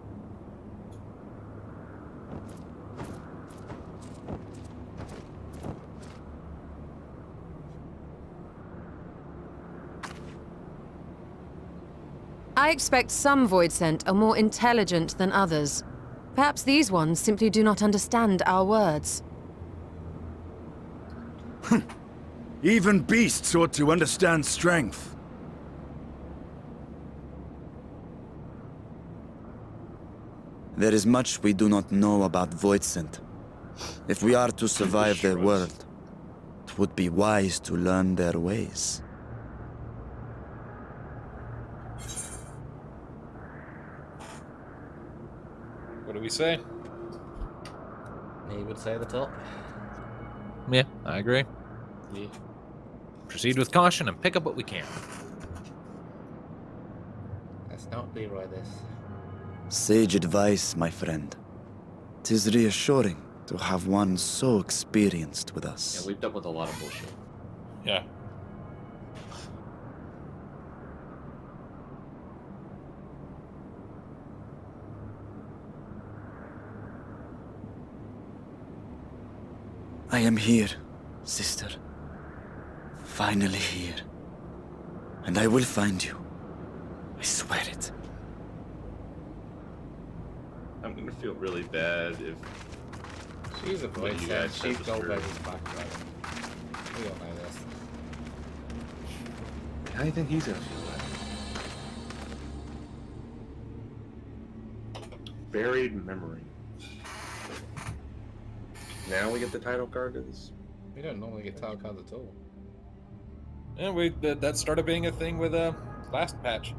I expect some Voidsent are more intelligent than others. Perhaps these ones simply do not understand our words. Even beasts ought to understand strength. There is much we do not know about Voidsent. If we are to survive their world, it would be wise to learn their ways. What do we say? He would say the top. Yeah, I agree. Yeah. Proceed with caution and pick up what we can. Let's not Leroy this. Sage advice, my friend. 'Tis reassuring to have one so experienced with us. Yeah, we've dealt with a lot of bullshit. Yeah. I am here, sister. Finally here. And I will find you. I swear it. I'm gonna feel really bad if She's a what voice you set. guys said She's was gold true. ready background. We all know this. How do you think he's gonna feel bad? Buried memory. Now we get the title card to this. We don't normally get title cards at all. And that started being a thing with last patch.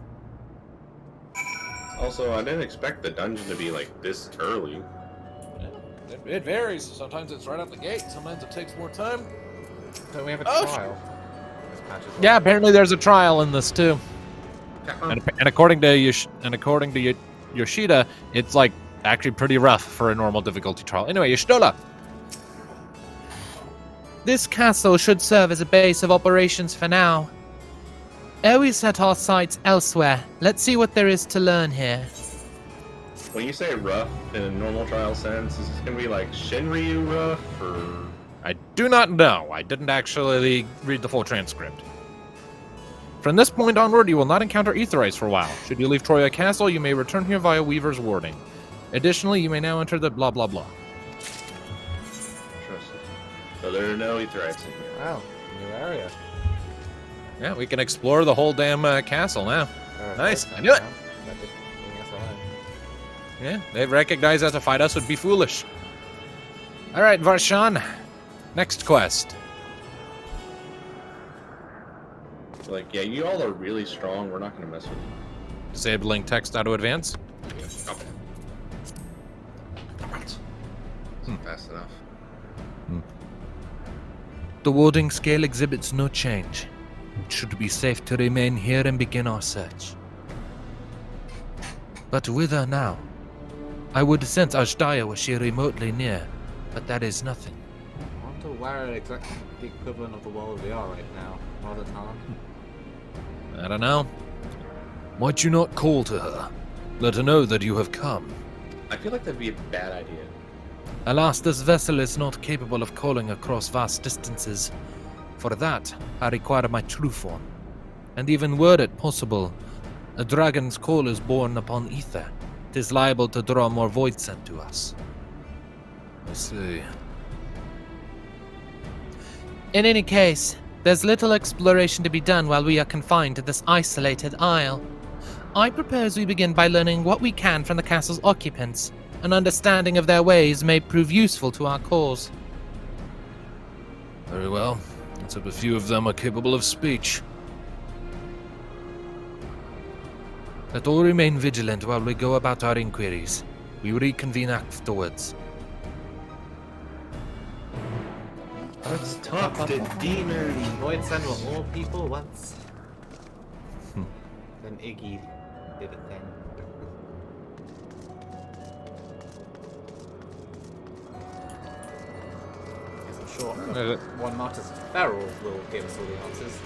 Also, I didn't expect the dungeon to be like this early. Yeah, it varies. Sometimes it's right out the gate. Sometimes it takes more time. Don't we have a Oh, trial? This patch as well? Yeah, apparently there's a trial in this too. Uh-uh. And according to Yoshida, it's like actually pretty rough for a normal difficulty trial. Anyway, Y'shtola. This castle should serve as a base of operations for now. Ere we set our sights elsewhere, let's see what there is to learn here. When you say rough in a normal trial sense, is this gonna be like Shinryu rough, or...? I do not know. I didn't actually read the full transcript. From this point onward, you will not encounter Aetherites for a while. Should you leave Troya Castle, you may return here via Weaver's Warding. Additionally, you may now enter the blah blah blah. Interesting. So there are no Aetherites in here. Wow, new area. Yeah, we can explore the whole damn castle now. Nice, I knew it! Yeah, they recognize that to fight us would be foolish. Alright, Varshan. Next quest. Like, yeah, you all are really strong. We're not gonna mess with you. Disabling text auto advance. Okay. Fast enough. The warding scale exhibits no change. It should be safe to remain here and begin our search. But whither now? I would sense Ashdaya were she remotely near, but that is nothing. I wonder where exactly the equivalent of the world we are right now, rather than I don't know. Might you not call to her? Let her know that you have come. I feel like that'd be a bad idea. Alas, this vessel is not capable of calling across vast distances. For that, I require my true form. And even were it possible, a dragon's call is born upon ether. 'Tis liable to draw more void sent to us. I see. In any case, there's little exploration to be done while we are confined to this isolated isle. I propose we begin by learning what we can from the castle's occupants. An understanding of their ways may prove useful to our cause. Very well. Let's hope a few of them are capable of speech. Let all remain vigilant while we go about our inquiries. We reconvene afterwards. Let's talk to demons. Void Send were all people once. Then Iggy did a thing. Yes, I'm sure one Martyrs Feral will give us all the answers.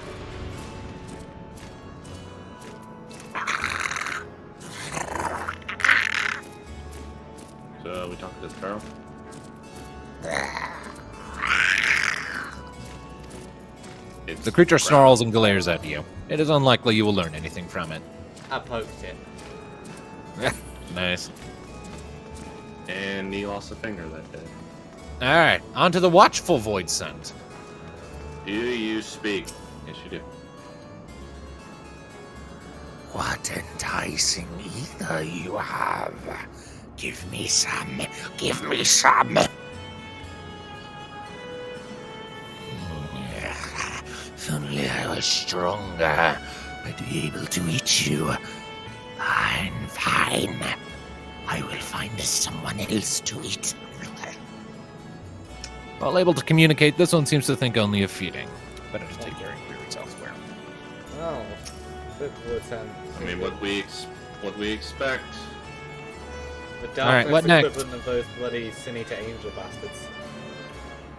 So we talking to Sparrow? The creature snarls and glares at you. It is unlikely you will learn anything from it. I poked it. Nice. And he lost a finger that day. Alright, on to the watchful void scent. Do you speak? Yes, you do. What enticing ether you have. Give me some. Give me some. If only I was stronger, I'd be able to eat you. Fine, fine. I will find someone else to eat. While able to communicate, this one seems to think only of feeding. Better to take your inquiries elsewhere. Oh, good Void Send. I mean, what we expect. The darkness Alright, what next? equivalent of those bloody Sin Eater Angel bastards.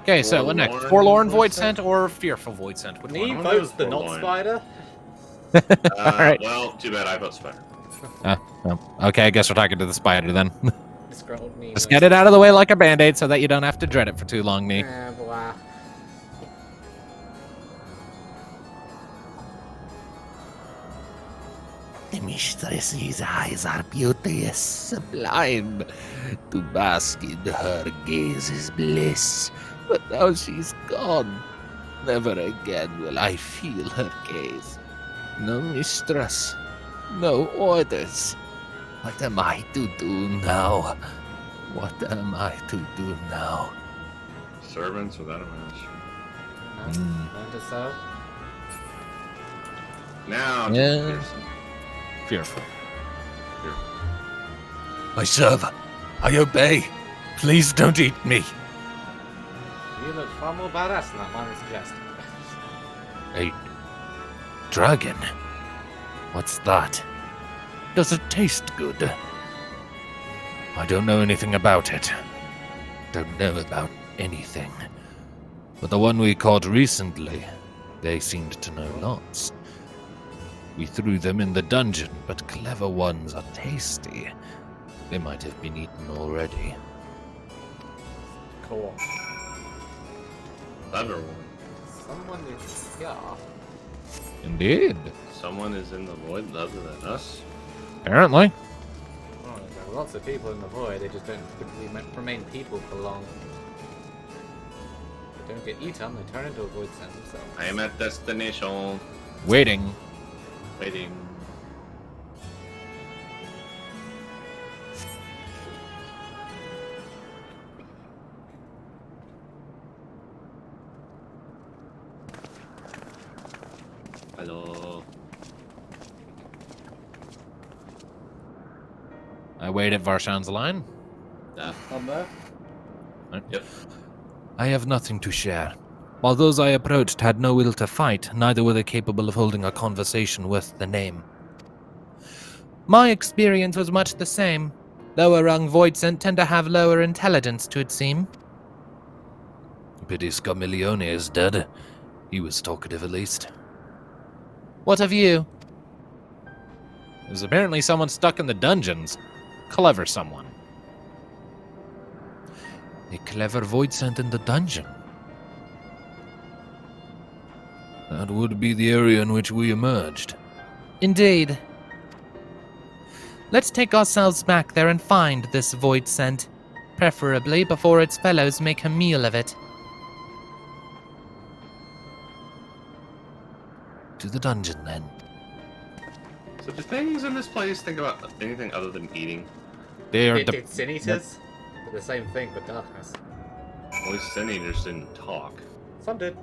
Okay, so what next? Forlorn void scent or fearful void scent? Which Me one? votes the not spider. Alright. Well, too bad I vote spider. Okay, I guess we're talking to the spider then. Disgruntled me. Just get it out of the way like a band-aid so that you don't have to dread it for too long, Nee. Blah. The mistress's eyes are beauteous, sublime. To bask in her gaze is bliss. But now she's gone. Never again will I feel her gaze. No mistress, no orders. What am I to do now? What am I to do now? Servants without a master. Learn to serve. Now, Yeah. Fearful. I serve. I obey. Please don't eat me. You look far more badass than that one would suggest. A dragon? What's that? Does it taste good? I don't know anything about it. Don't know about anything. But the one we caught recently, they seemed to know lots. We threw them in the dungeon, but clever ones are tasty. They might have been eaten already. Cool. Clever one. Someone is here. Indeed. Someone is in the void other than us. Apparently. Oh, there are lots of people in the void, they just don't typically remain people for long. They don't get eaten, they turn into a void sense themselves. I am at destination. Waiting. Waiting. Hello. I wait at Varshan's line. On there? Yep. I have nothing to share. While those I approached had no will to fight, neither were they capable of holding a conversation worth the name. My experience was much the same. Lower-rung Voidsent tend to have lower intelligence, 'twould seem. Pity Scarmiglione is dead. He was talkative at least. What of you? There's apparently someone stuck in the dungeons. Clever someone. A clever Voidsent in the dungeon. That would be the area in which we emerged. Indeed. Let's take ourselves back there and find this Voidsent, preferably before its fellows make a meal of it. To the dungeon, then. So do things in this place think about anything other than eating? They are It's Sin Eaters. The same thing, but darkness. Only Sin Eaters didn't talk. Some did.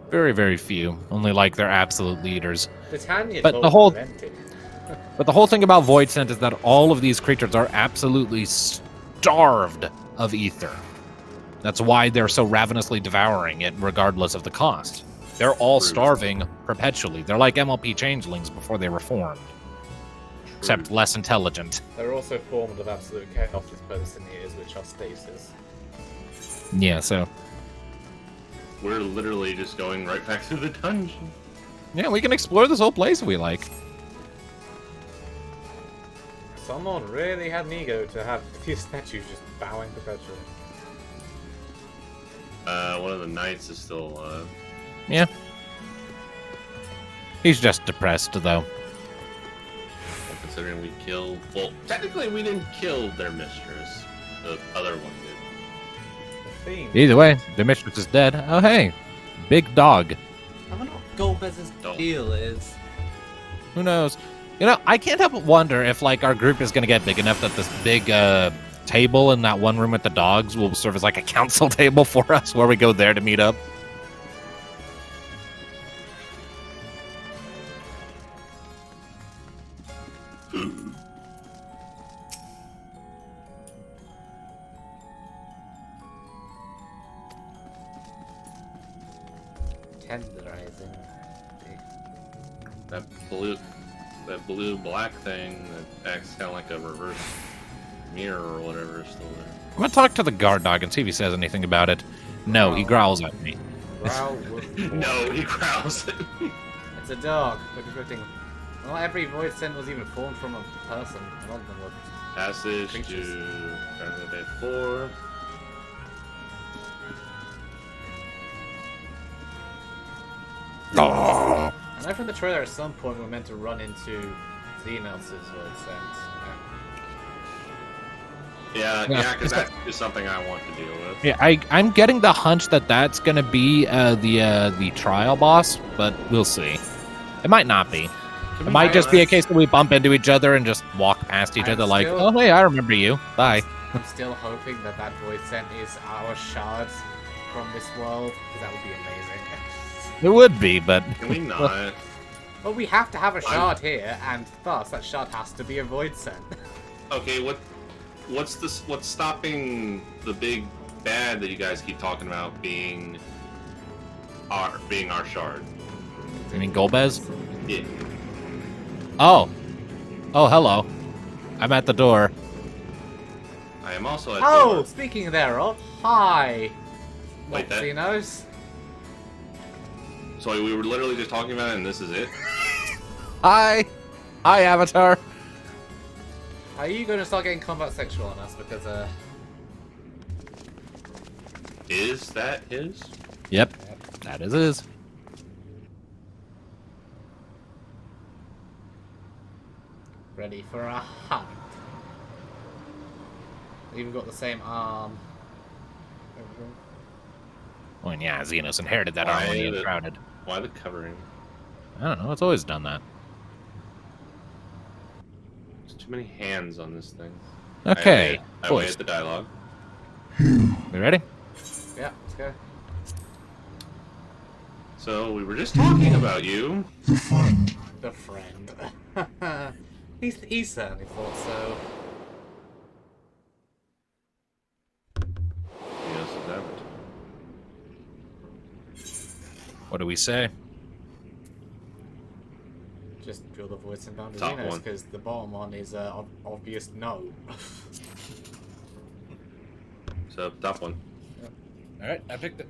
very, very few. Only like they're absolute leaders. Britannia But told the whole- prevented. But the whole thing about Voidsent is that all of these creatures are absolutely starved of ether. That's why they're so ravenously devouring it, regardless of the cost. They're all starving perpetually. They're like MLP changelings before they were formed, except less intelligent. They're also formed of absolute chaos as opposed to Eaters, which are stasis. Yeah, so We're literally just going right back to the dungeon. yeah, we can explore this whole place if we like. Someone really had an ego to have these statues just bowing perpetually. One of the knights is still alive. Yeah. He's just depressed, though. Well, considering we killed... Well, technically we didn't kill their mistress. The other one did. The Fiend. Either way, the mistress is dead. Oh, hey. Big dog. I wonder what Golbez's deal is. Who knows? You know, I can't help but wonder if, like, our group is going to get big enough that this big table in that one room with the dogs will serve as, like, a council table for us where we go there to meet up. Tenderizing. That blue-black thing that acts kind of like a reverse mirror or whatever is still there. I'm going to talk to the guard dog and see if he says anything about it. No, he growls at me. Growl No, he growls at me. It's a dog. Look at not every voice sent was even formed from a person. A lot of them were Passage creatures. to Currently Day 4. I know from the trailer at some point we're meant to run into Xenos' voice sense. Yeah, because that's just something I want to deal with. Yeah, I'm getting the hunch that that's going to be the trial boss, but we'll see. It might not be. It might just be a case that we bump into each other and just walk past each I'm other like, still- oh, hey, I remember you. Bye. I'm still hoping that that voice sent is our shards from this world, because that would be amazing. It would be, but... Can we not? Well, we have to have a shard here, and thus that shard has to be a void sent. Okay, what's stopping the big bad that you guys keep talking about being our shard? You mean Golbez? Yeah. Oh. Oh, hello. I'm at the door. I am also at Oh, door. speaking thereof, hi. Wait, that. He knows. So we were literally just talking about it, and this is it. Hi, Avatar. Are you going to start getting combat sexual on us? Because Is that his? Yep, that is his. ready for a hunt. Even got the same arm. Well, yeah, Xenos inherited that arm when he enshrouded. Why the covering? I don't know, it's always done that. There's too many hands on this thing. Okay, I wait at the dialogue. You ready? Yeah, let's go. So, we were just talking about you. The friend. The friend. he certainly thought so. Yes, that. What do we say? Just drill the voice and bound Top Xenos, one. because the bottom one is obvious no. So, top one. Alright, I picked it.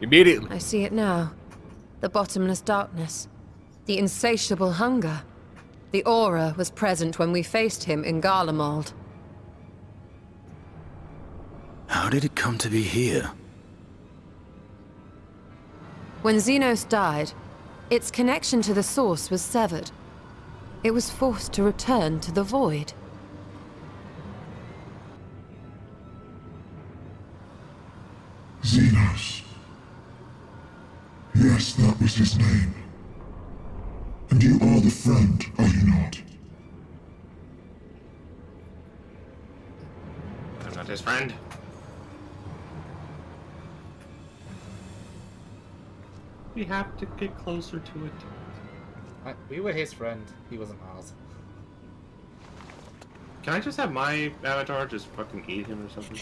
Immediately. I see it now. The bottomless darkness. The insatiable hunger. The aura was present when we faced him in Garlemald. How did it come to be here? When Xenos died, its connection to the source was severed. It was forced to return to the void. Xenos. Yes, that was his name. And you are the friend, are you not? I'm not his friend. We have to get closer to it. We were his friend. He wasn't ours. Can I just have my avatar just fucking eat him or something?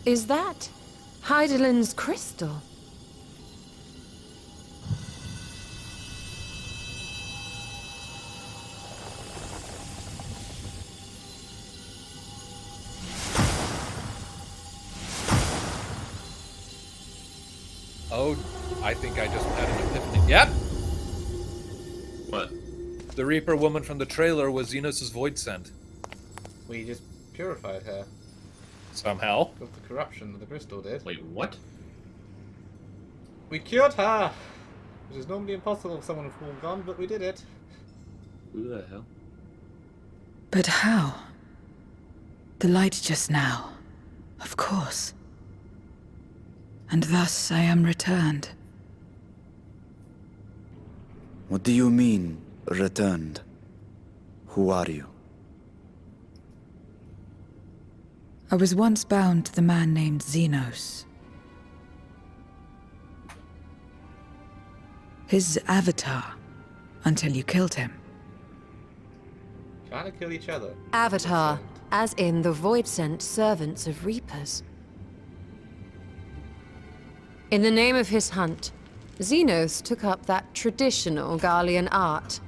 Is that Heidelin's crystal? Oh, I think I just had an epiphany. Yep! What? The Reaper woman from the trailer was Xenos' void scent. We just purified her. Somehow. With the corruption that the crystal did. Wait, what? We cured her! Which is normally impossible for someone with full gone, but we did it. Who the hell? But how? The light just now. Of course. And thus I am returned. What do you mean, returned? Who are you? I was once bound to the man named Xenos. His avatar, until you killed him. Trying to kill each other. Avatar, as in the void-sent servants of Reapers. In the name of his hunt, Xenos took up that traditional Garlean art.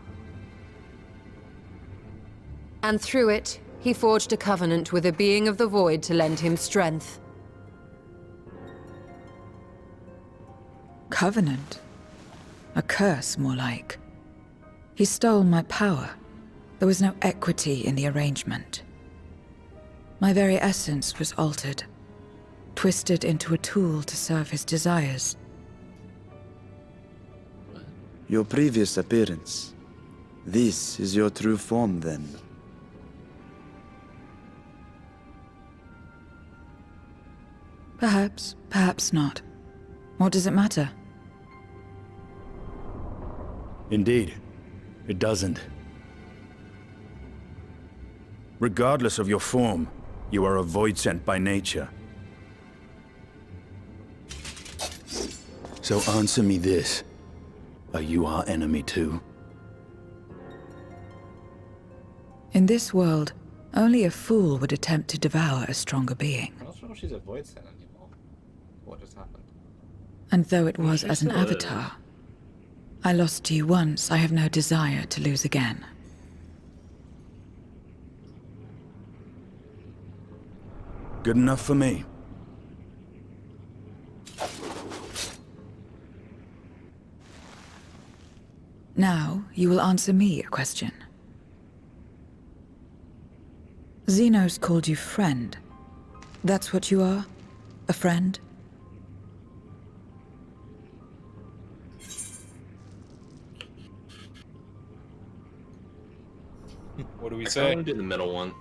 And through it, he forged a covenant with a being of the void to lend him strength. Covenant? A curse, more like. He stole my power. There was no equity in the arrangement. My very essence was altered, twisted into a tool to serve his desires. Your previous appearance. This is your true form, then. Perhaps, perhaps not. What does it matter? Indeed, it doesn't. Regardless of your form, you are a void sent by nature. So answer me this. Are you our enemy too? In this world, Only a fool would attempt to devour a stronger being. I'm not sure if she's a void sen anymore. What just happened? And though it was She as an still is. avatar, I lost you once, I have no desire to lose again. Good enough for me. Now, you will answer me a question. Xenos called you friend. That's what you are? A friend? What do we I say? want to do the middle one.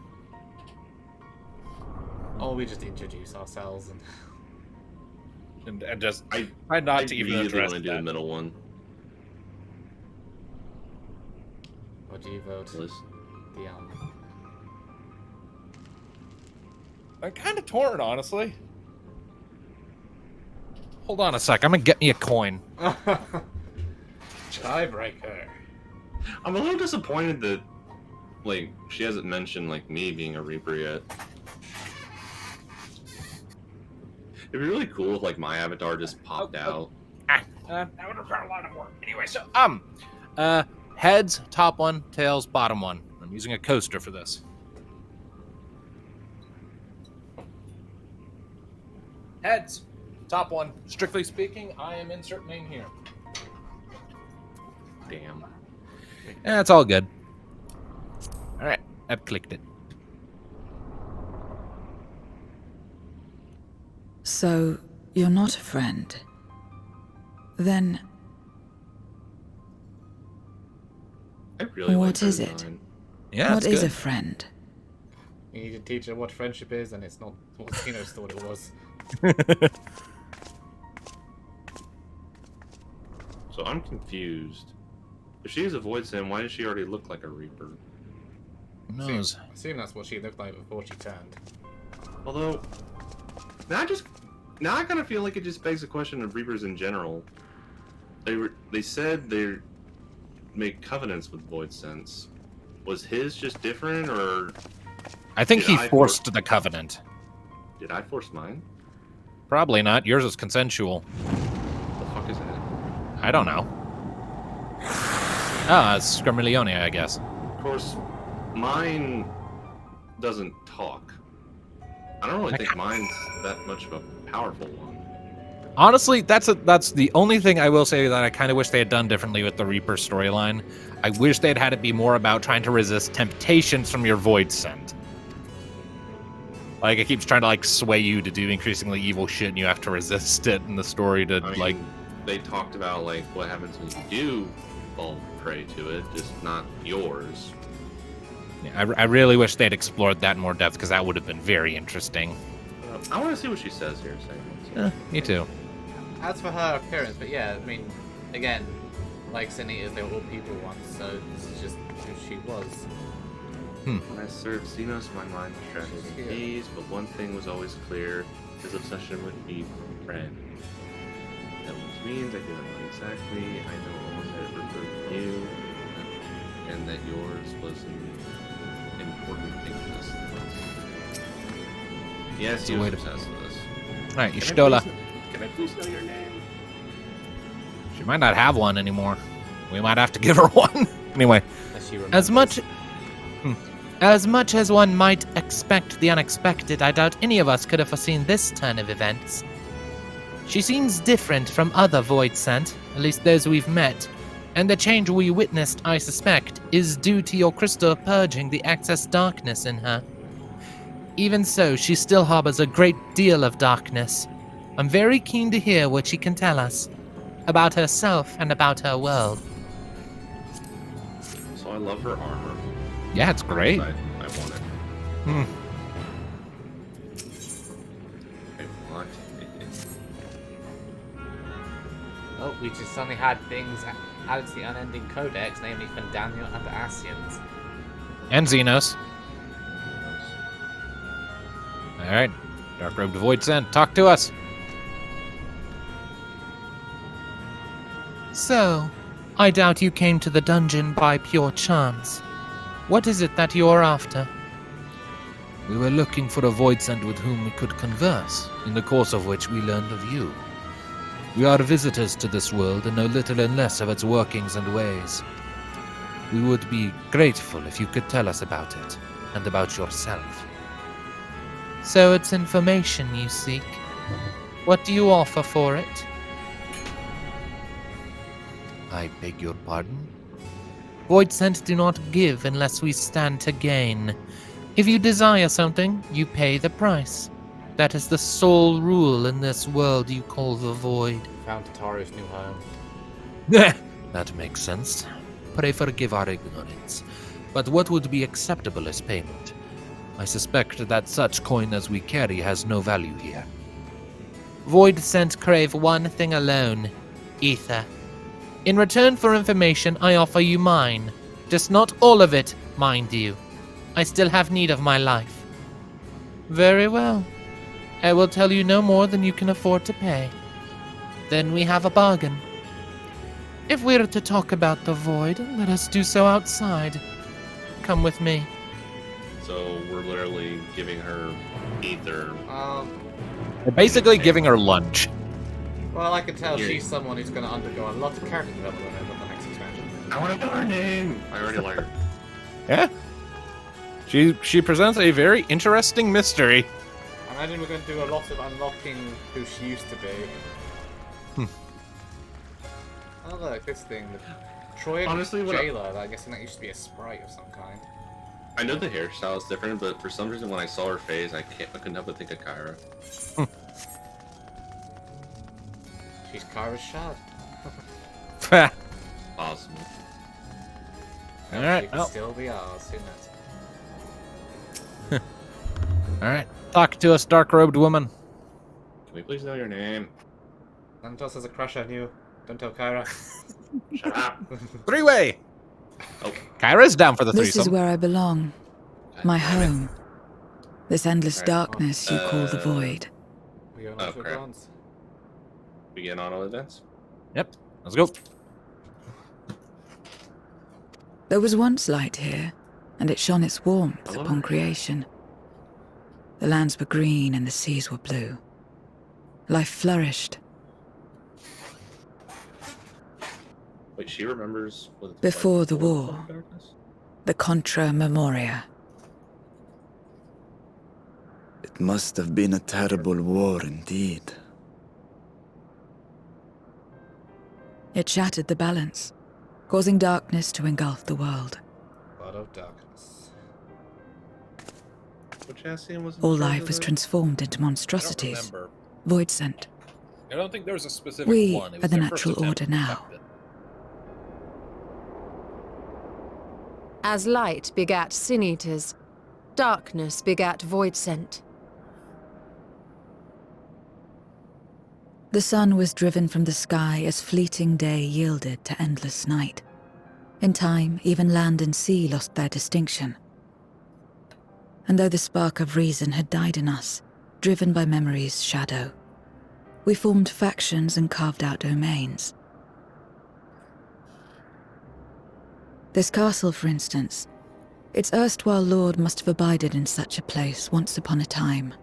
Or we just introduce ourselves And just I try not to even really address want to do the that. middle one. What do you vote? Liz. The I'm kind of torn, honestly. Hold on a sec. I'm gonna get me a coin. Tiebreaker. I'm a little disappointed that, like, she hasn't mentioned, like, me being a Reaper yet. It'd be really cool if, like, my avatar just popped out. That would require a lot of work. Anyway, so heads, top one, tails, bottom one. I'm using a coaster for this. Heads, top one. Strictly speaking, I am insert name here. Damn. It's all good. All right, I've clicked it. So, you're not a friend. Then, I really what like is her it? design. Yeah, what it's is good. a friend? You need to teach her what friendship is, and it's not what Xenos thought it was. So I'm confused. If she is a Void Sim, why does she already look like a Reaper? Who knows? I assume that's what she looked like before she turned. Although, now I kind of feel like it just begs the question of Reapers in general. They said they make covenants with Void Sense. Was his just different, or I think Did he I forced the covenant. did I force mine? Probably not. Yours is consensual. What the fuck is that? I don't know. Ah, it's Scrimileone, I guess. Of course, mine doesn't talk. I don't really think mine's that much of a powerful one. Honestly, that's the only thing I will say that I kind of wish they had done differently with the Reaper storyline. I wish they'd had it be more about trying to resist temptations from your Void Scent. Like, it keeps trying to, like, sway you to do increasingly evil shit, and you have to resist it in the story to, I mean, like... they talked about, like, what happens when you do fall prey to it, just not yours. Yeah, I really wish they'd explored that in more depth, because that would have been very interesting. I want to see what she says here. So. Me too. As for her appearance, but yeah, I mean, again, like Sinitas, they were all people once, so this is just who she was. When I served Xenos, my mind was traveling in haze, but one thing was always clear: his obsession would be friend. That which means I didn't know exactly. I know only that it referred to you, and that yours was an important thing to us. Yes, It's a he was way to- obsessed with us. Alright, Y'shtola. Can I please know your name? She might not have one anymore. We might have to give her one. Anyway, as much as one might expect the unexpected, I doubt any of us could have foreseen this turn of events. She seems different from other Void Scent, at least those we've met, and the change we witnessed, I suspect, is due to your crystal purging the excess darkness in her. Even so, she still harbors a great deal of darkness. I'm very keen to hear what she can tell us about herself and about her world. So I love her armor. Yeah, it's great. I want it. I want it. Oh, we just suddenly had things added to the unending codex, namely Fandaniel and the Asians. And Xenos. Alright, Dark-Robed Void Scent, talk to us. So, I doubt you came to the dungeon by pure chance. What is it that you're after? We were looking for a void sent with whom we could converse, in the course of which we learned of you. We are visitors to this world and know little and less of its workings and ways. We would be grateful if you could tell us about it, and about yourself. So it's information you seek. What do you offer for it? I beg your pardon? Void Sent do not give unless we stand to gain. If you desire something, you pay the price. That is the sole rule in this world you call the Void. Found Tataru's new home. That makes sense. Pray forgive our ignorance. But what would be acceptable as payment? I suspect that such coin as we carry has no value here. Void Sent crave one thing alone: ether. In return for information, I offer you mine. Just not all of it, mind you. I still have need of my life. Very well. I will tell you no more than you can afford to pay. Then we have a bargain. If we're to talk about the Void, let us do so outside. Come with me. So we're literally giving her ether. We're basically giving her lunch. Well, I can tell she's someone who's going to undergo a lot of character development over the next expansion. I want to know her name. I already like her. Yeah. She presents a very interesting mystery. I imagine we're going to do a lot of unlocking who she used to be. Oh look, this thing. The Troy Honestly, Jailer, I guess that used to be a sprite of some kind. I know the hairstyle is different, but for some reason when I saw her face, I couldn't help but think of Kyra. She's Kyra's shard. Possible. Alright, She could still be ours, who knows? Alright, talk to us, dark-robed woman. Can we please know your name? Santos has a crush on you. Don't tell Kyra. Shut up. Three-way! Oh. Kyra's down for the This threesome. is where I belong. My home. This endless darkness you call the Void. We go on to advance. Begin auto events? Yep, let's go. There was once light here, and it shone its warmth upon creation. The lands were green and the seas were blue. Life flourished. Wait, she remembers what it's Before like the before war. darkness? The Contra Memoria. It must have been a terrible war indeed. It shattered the balance, causing darkness to engulf the world. Blood of darkness. Which Ascian was in All charge life of was it? transformed into monstrosities. Void Sent. I don't think there's a specific We one. It are was the their first natural attempt order to now. perfect it. As light begat sin eaters, darkness begat void sent. The sun was driven from the sky as fleeting day yielded to endless night. In time, even land and sea lost their distinction. And though the spark of reason had died in us, driven by memory's shadow, we formed factions and carved out domains. This castle, for instance, its erstwhile lord must have abided in such a place once upon a time.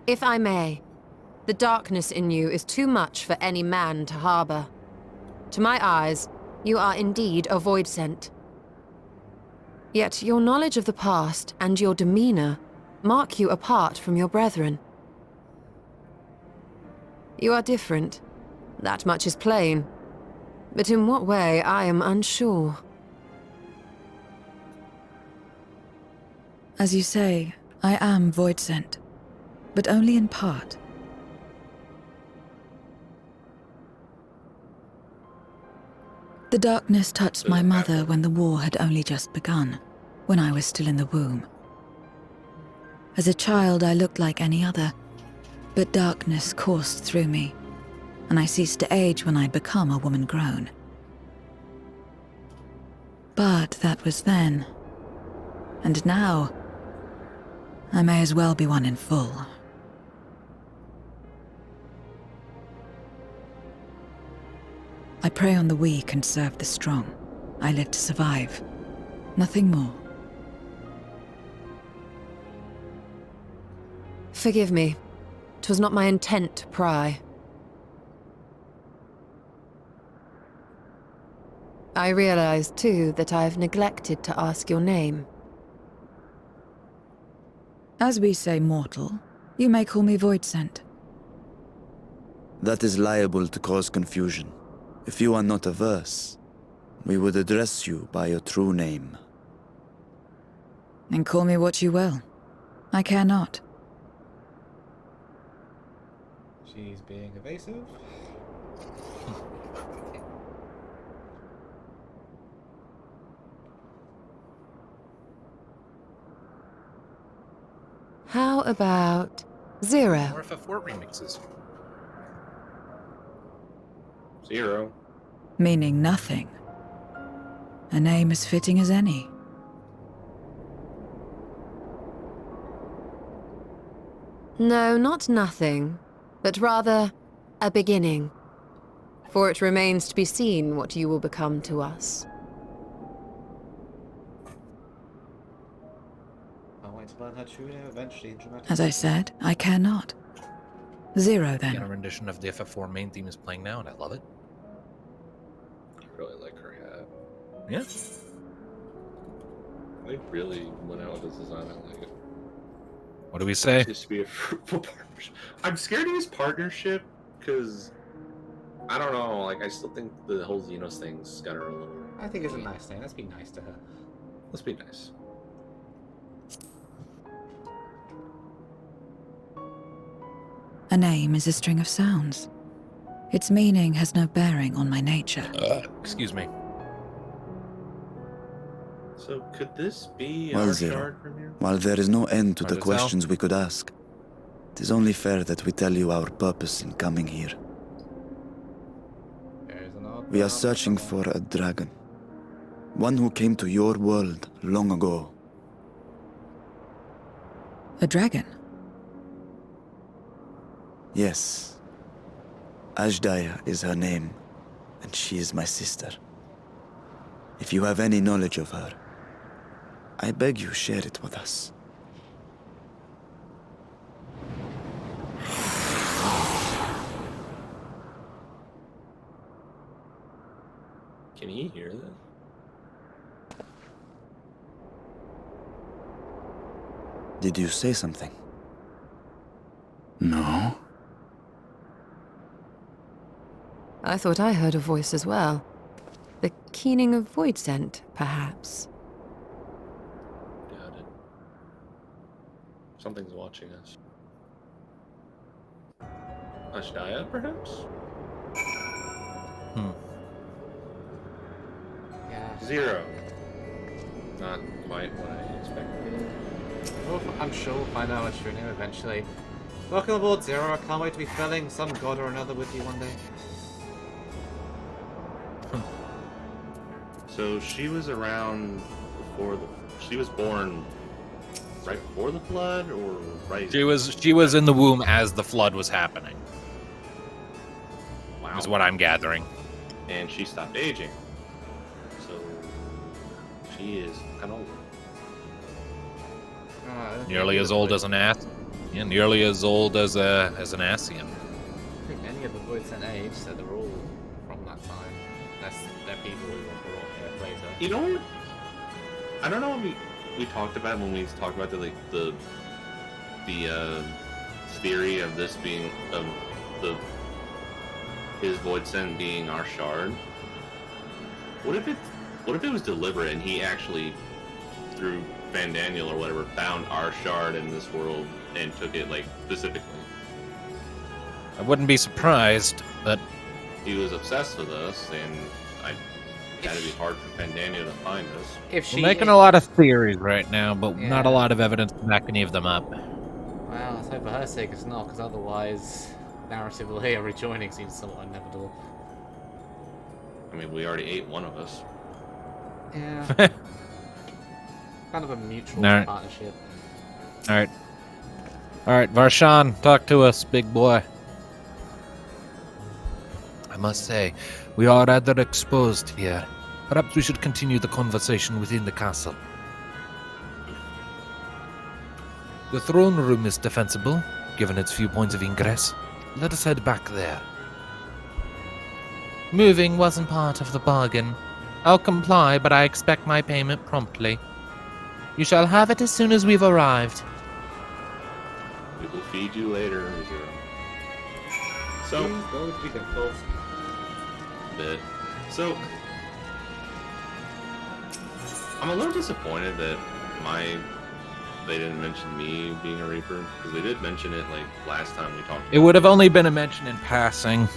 If I may, the darkness in you is too much for any man to harbor. To my eyes, you are indeed a void sent. Yet your knowledge of the past and your demeanor mark you apart from your brethren. You are different. That much is plain. But in what way, I am unsure. As you say, I am void sent, but only in part. The darkness touched my mother when the war had only just begun, when I was still in the womb. As a child, I looked like any other, but darkness coursed through me, and I ceased to age when I'd become a woman grown. But that was then. And now, I may as well be one in full. I prey on the weak and serve the strong. I live to survive. Nothing more. Forgive me. 'Twas not my intent to pry. I realize, too, that I've neglected to ask your name. As we say mortal, you may call me Voidsent. That is liable to cause confusion. If you are not averse, we would address you by your true name. And call me what you will. I care not. She's being evasive. How about Zero? More FF4 remixes. 0. Meaning nothing. A name as fitting as any. No, not nothing, but rather a beginning. For it remains to be seen what you will become to us. Can't wait to learn her true name eventually in dramatic. As I said, I care not. Zero, then. A rendition of the FF4 main theme is playing now, and I love it. I really like her hat. Yeah. They really went out with this design. I like it. What do we say? It used to be a fruitful partnership. I'm scared to use partnership because I don't know. Like, I still think the whole Xenos thing's got her a little. I think it's a nice thing. Let's be nice to her. Let's be nice. A name is a string of sounds. Its meaning has no bearing on my nature. Excuse me. So could this be Well, our Zero, shard from here? while there is no end to Hard the to questions we could ask, it is only fair that we tell you our purpose in coming here. There's an odd We are one. searching for a dragon. One who came to your world long ago. A dragon? Yes. Ashdaya is her name, and she is my sister. If you have any knowledge of her, I beg you share it with us. Can he hear that? Did you say something? No? I thought I heard a voice as well. The keening of void scent, perhaps. Doubt it. Something's watching us. Ashdaya, perhaps? Yeah. 0. Not quite what I expected. Well, I'm sure we'll find out what's your name eventually. Welcome aboard, Zero. I can't wait to be felling some god or another with you one day. So she was around before the. She was born right before the flood, or right? She was in the womb as the flood was happening. Wow. Is what I'm gathering. And she stopped aging. So she is kind of old. Nearly as old as an Ath. Yeah, nearly as old as an Ascian. I think any of the voids and age, so they're all from that time. Unless they're people who were brought here later. You know what? I don't know what we talked about when we talked about the theory of this being his void scent being our shard. What if it was deliberate and he actually, through Van Daniel or whatever, found our shard in this world and took it like specifically? I wouldn't be surprised, but He was obsessed with us, and that'd be hard for Van Daniel to find us. If she we're making a lot of theories right now, but Yeah. not a lot of evidence to back any of them up. Well, let's hope for her sake it's not, because otherwise, narratively, rejoining seems somewhat inevitable. I mean, we already ate one of us. Yeah. Kind of a mutual Alright. partnership. Alright, Varshan, talk to us, big boy. I must say, we are rather exposed here. Perhaps we should continue the conversation within the castle. The throne room is defensible, given its few points of ingress. Let us head back there. Moving wasn't part of the bargain. I'll comply, but I expect my payment promptly. You shall have it as soon as we've arrived. We will feed you later, Zero. So, Go to the close. bit. So, I'm a little disappointed that they didn't mention me being a Reaper, because they did mention it like last time we talked. It would have only been a mention in passing.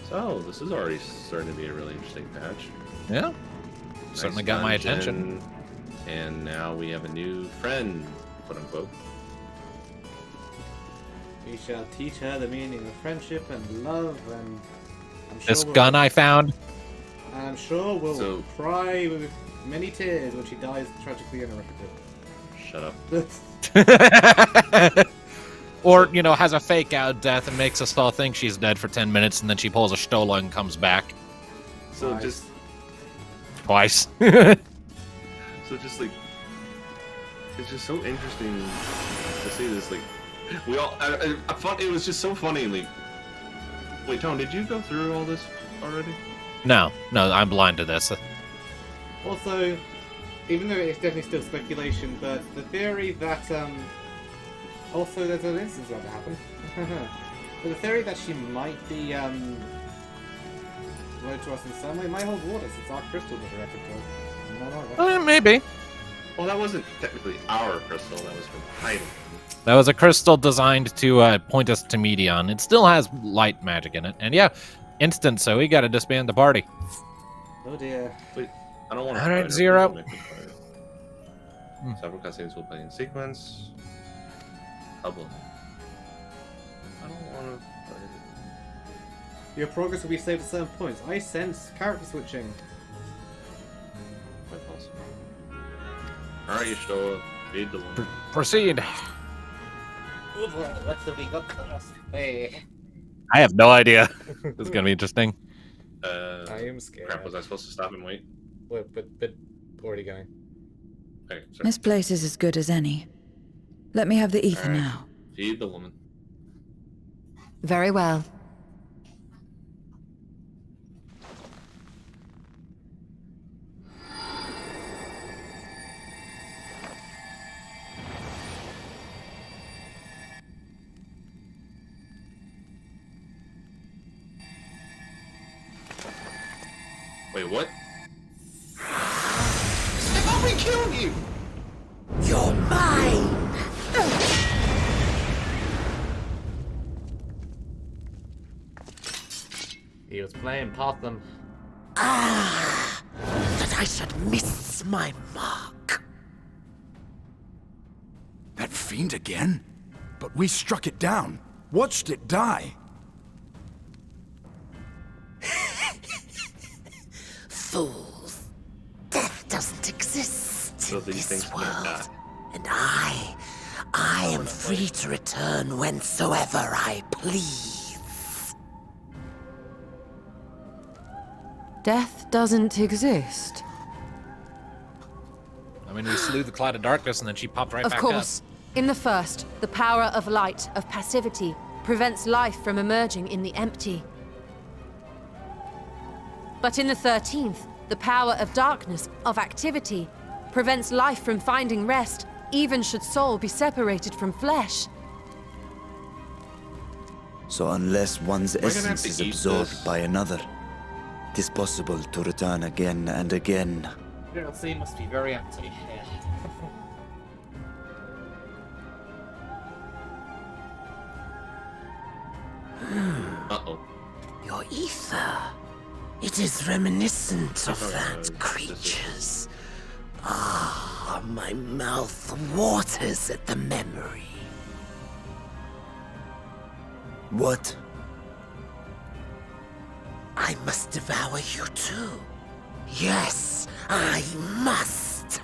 So, this is already starting to be a really interesting patch. Yeah. Certainly got my attention. And now we have a new friend, quote unquote. We shall teach her the meaning of friendship and love, and I'm sure This gun I found. I'm sure we'll cry with many tears when she dies tragically and horrifically. Shut up. Or, you know, has a fake out death and makes us all think she's dead for 10 minutes and then she pulls a Stola and comes back. So Nice. just Twice. So just like, it's just so interesting to see this. Like, we all, it was just so funny. Like, wait, Tone, did you go through all this already? No, I'm blind to this. Also, even though it's definitely still speculation, but the theory that also there's an instance about to happen. But the theory that she might be loyal to us in some way might hold water since our crystal was directed to her. Maybe. Well, that wasn't technically our crystal. That was from hiding. That was a crystal designed to point us to Medion. It still has light magic in it. And yeah, instant, so we gotta disband the party. Oh dear. Wait, I don't want to. Alright, Zero. Several cutscenes will play in sequence. Public. I don't want to. Your progress will be saved at certain points. I sense character switching. Quite possible. Alright, you show up. Feed the one. Proceed. What's the we got first? Hey. I have no idea. This is gonna be interesting. I am scared. Crap, was I supposed to stop and wait? But already going. Okay, sorry. This place is as good as any. Let me have the ether Alright. now. Feed the woman. Very well. Wait, what? I thought we killed you! You're mine! He was playing Potham. Ah! That I should miss my mark. That fiend again? But we struck it down. Watched it die. Fools. Death doesn't exist So in these things this can't world. die. And I am free to return whensoever I please. Death doesn't exist. I mean, we slew the Cloud of Darkness and then she popped right Of back course. In the first, the power of light, of passivity, prevents life from emerging in the empty. But in the 13th, the power of darkness, of activity, prevents life from finding rest, even should soul be separated from flesh. So unless one's gonna have essence to is eat absorbed this. by another, it is possible to return again and again. Your sea must be very empty. Uh-oh. Your ether. It is reminiscent of that creature's. Ah, my mouth waters at the memory. What? I must devour you too. Yes, I must.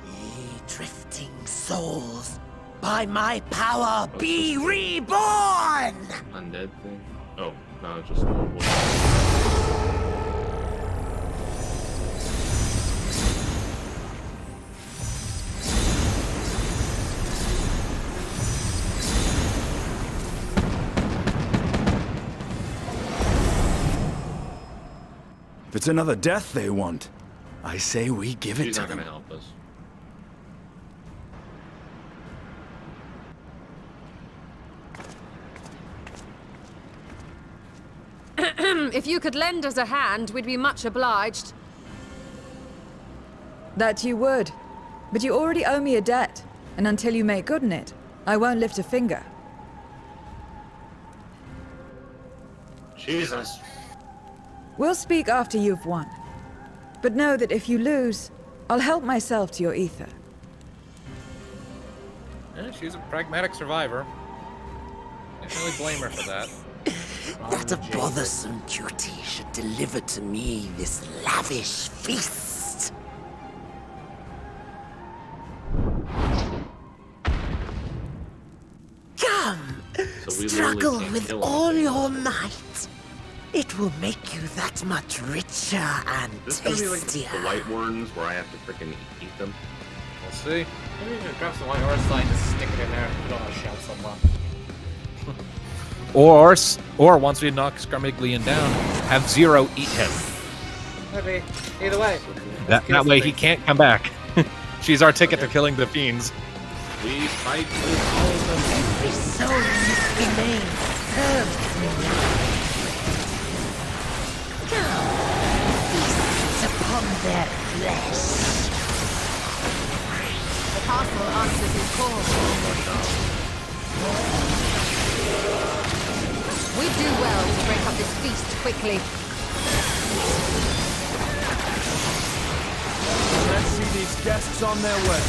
Ye drifting souls, By my power, be reborn! Undead thing? Oh, no, it's just a little boy. If it's another death they want, I say we give it She's to not them. gonna help us. If you could lend us a hand, we'd be much obliged. That you would. But you already owe me a debt, and until you make good on it, I won't lift a finger. Jesus. We'll speak after you've won. But know that if you lose, I'll help myself to your ether. Yeah, she's a pragmatic survivor. Can't really blame her for that. That a bothersome duty should deliver to me this lavish feast. Come, So we struggle literally can't with kill all him. your might. It will make you that much richer and This is gonna be like tastier. the white ones where I have to freaking eat them. We'll see. Maybe we can grab some white horse sign and stick it in there and put it on a shelf somewhere. Or once we knock Scarmiglian down, have Zero eat him. Maybe. Either way. That way he can't come back. She's our ticket to killing the fiends. Please fight with all of them. Every soul must remain serves me. Come, feast upon their flesh. The castle answers his call. We do well to break up this feast quickly. Let's see these guests on their way.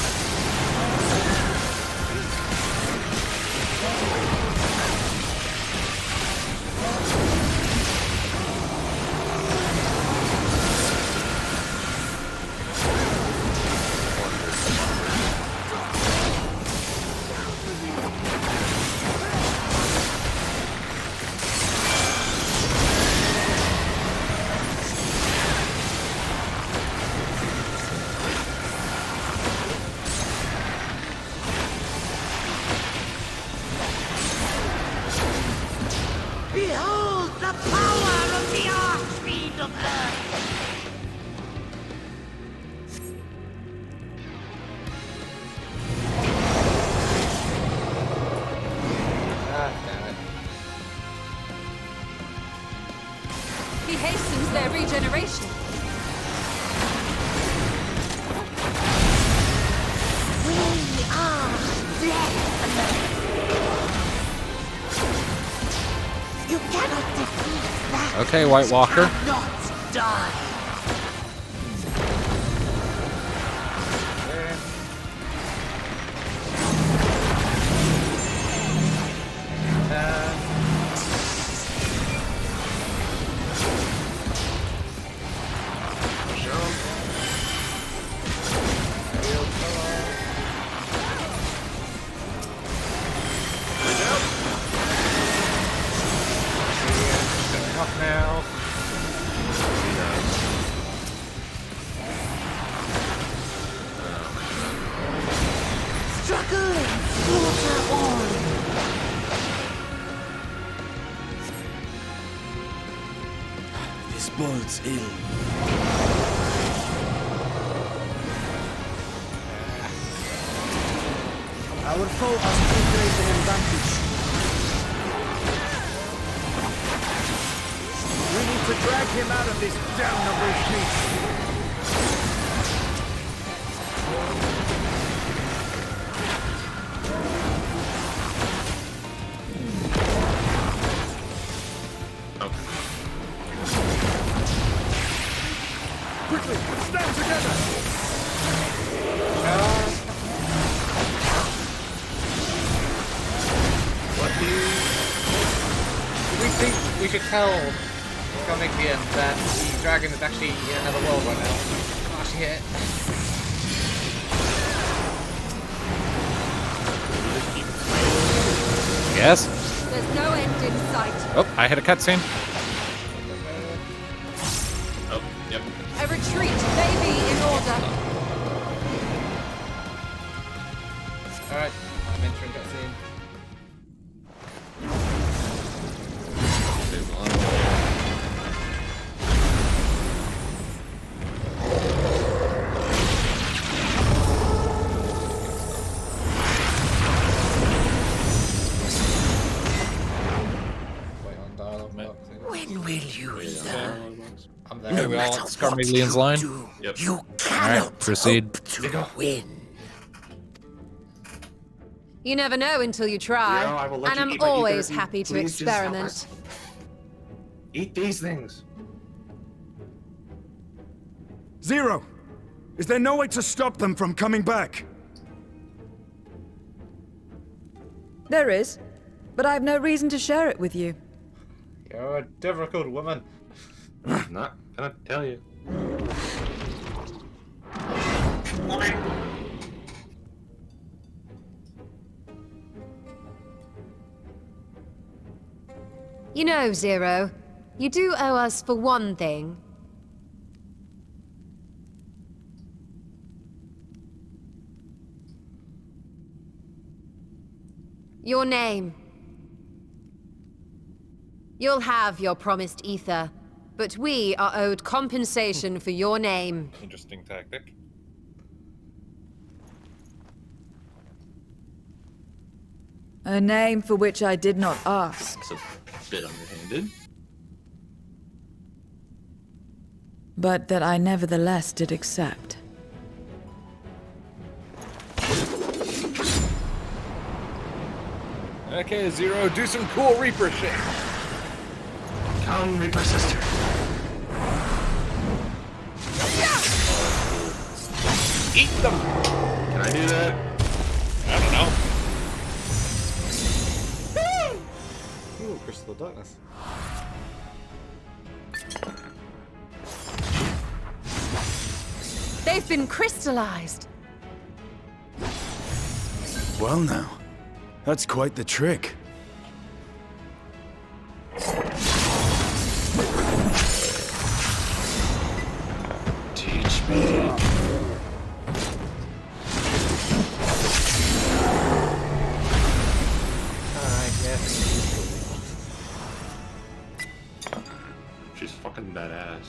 Behold the power of the Archfiend of Earth! Ah, damn it. He hastens their regeneration. We are death! You cannot defeat that Okay, White Walker. which cannot die. Off now. Struggle and slaughter all. This bodes ill. Our foe has too great an advantage. We need to drag him out of this damnable feast. Quickly, stand together! What do we think we should tell Scarmiglian that the dragon is actually in another world right now? Oh shit. Yes? There's no end in sight. Oh, I hit a cutscene. Oh, yep. A retreat may be in order. Alright, I'm entering cutscene. When will you learn? I'm there. Okay, we all Scarmiglian's line. Yep. You Alright, cannot proceed. hope to win. You never know until you try. Yeah, I will let and you I'm eat, but you always better happy to please just help experiment. us. Eat these things. Zero! Is there no way to stop them from coming back? There is, but I have no reason to share it with you. You're a difficult woman. I'm not gonna tell you. You know, Zero, you do owe us for one thing. Your name. You'll have your promised ether, but we are owed compensation for your name. Interesting tactic. A name for which I did not ask, It's a bit underhanded. but that I nevertheless did accept. Okay, Zero, do some cool Reaper shit. Come, Reaper sister. Eat them! Can I do that? I don't know. Ooh, Crystal of Darkness. They've been crystallized. Well now, that's quite the trick. Teach me. Alright, yes. She's fucking badass.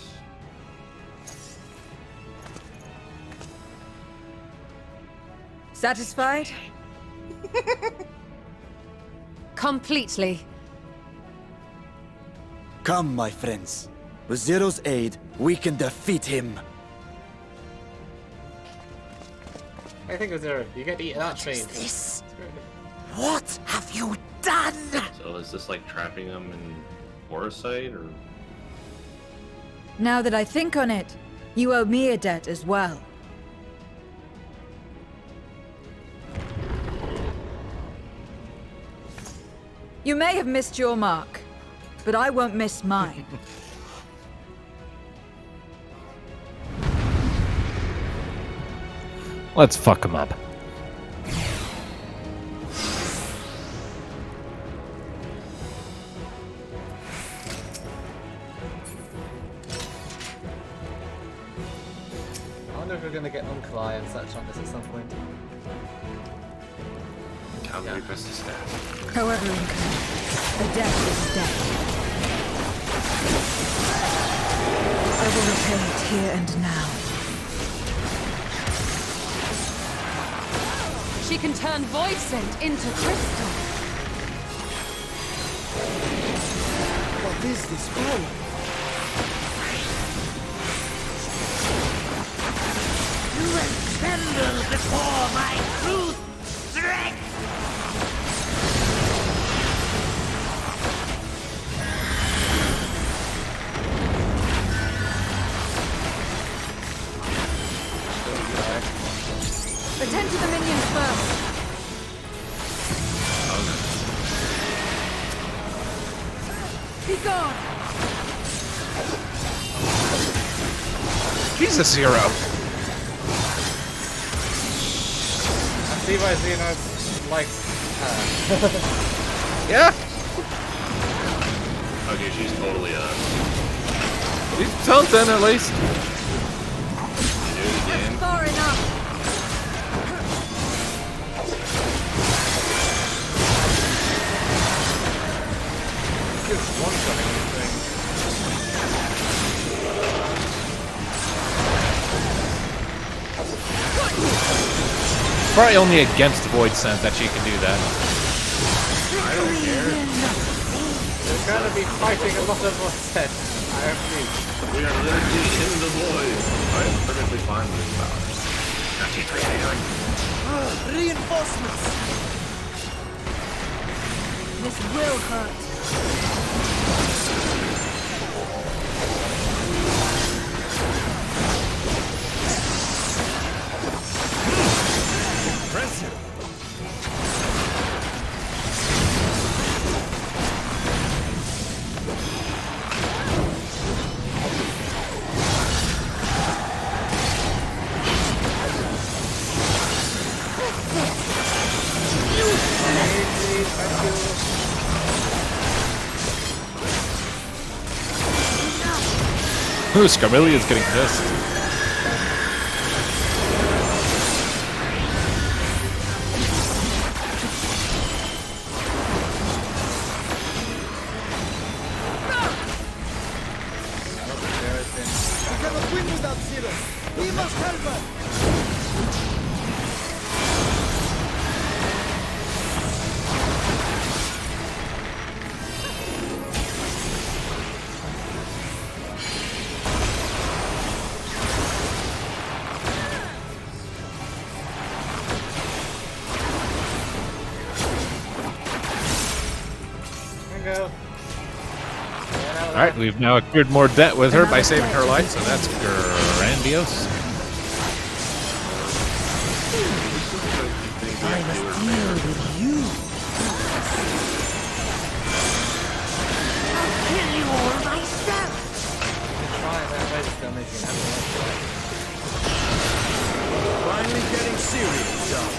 Satisfied? Completely. Come, my friends. With Zero's aid, we can defeat him. I think it was Zero. You get to eat that train. This? What have you done? So is this like trapping them in Foresight, or? Now that I think on it, you owe me a debt as well. You may have missed your mark, but I won't miss mine. Let's fuck him up. I wonder if we're gonna get Uncli and such on this at some point. Come, Reaper sister. However incurred, a debt is a debt. I will repay it here and now. She can turn void scent into crystal. What is this for? You will tremble before my truth strength! Attend to the minions first. Be gone. Jesus, Zero. I see why Xenos likes her. Yeah. Okay, she's totally He's something at least. do it again. Far enough. Just one coming thing. Probably only against Void Scent that she can do that. I don't care. They're gonna be fighting a lot of what's that. I agree. We are literally in the void. I'm perfectly fine with this power. Reinforcements! This will hurt. Impressive! Ooh, Scarmilia's getting pissed. We cannot win without Zero! We must help her! Go. Alright, we've now accrued more debt with her by saving her life, so that's grandiose. I must deal with you! I'll kill you all myself! Try that way, still making Finally getting serious, John.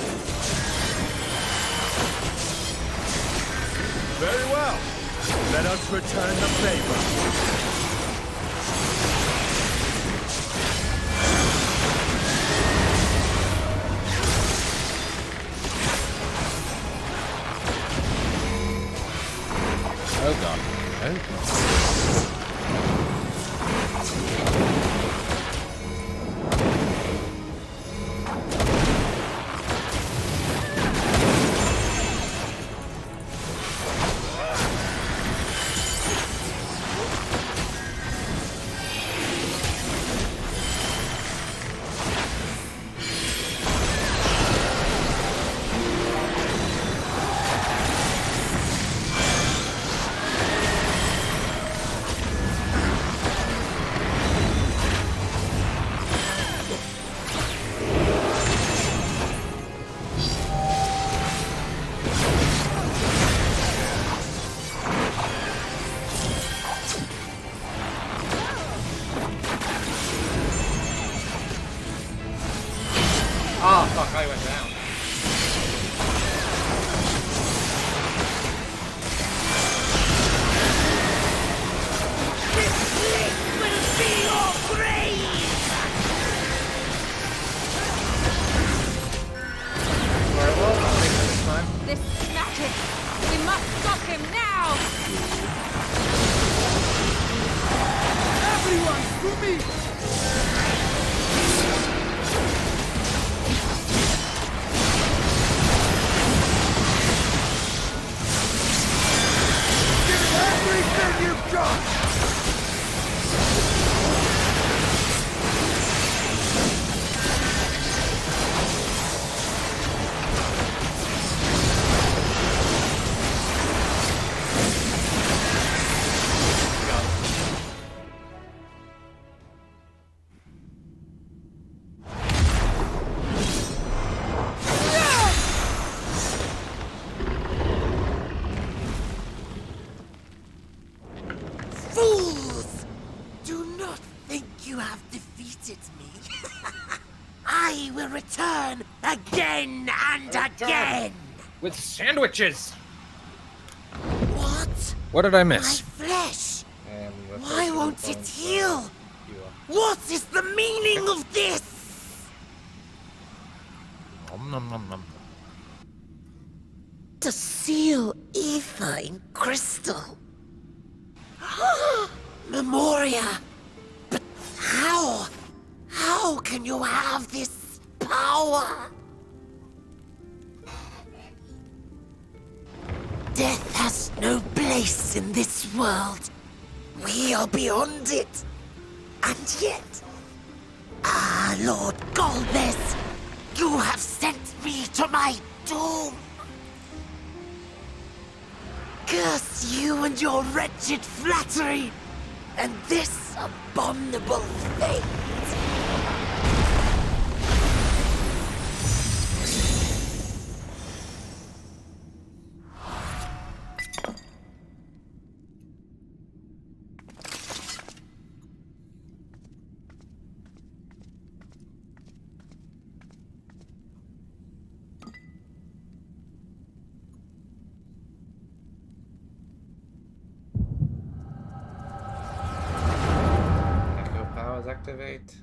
Very well. Let us return the favor. Oh god. Oh, fuck, I went down. Very well, I'll take it this time. This is magic. We must stop him now. Everyone, to me! Give it everything you've got! Fools! Do not think you have defeated me. I will return again and again! With sandwiches! What did I miss? Flesh! And Why won't it heal? What is the meaning of this? Nom, nom, nom, nom. To seal ether in crystal. Memoria! But how? How can you have this power? Death has no place in this world. We are beyond it. And yet... Ah, Lord Golbez, you have sent me to my doom. Curse you and your wretched flattery, and this abominable fate. Echo powers activate.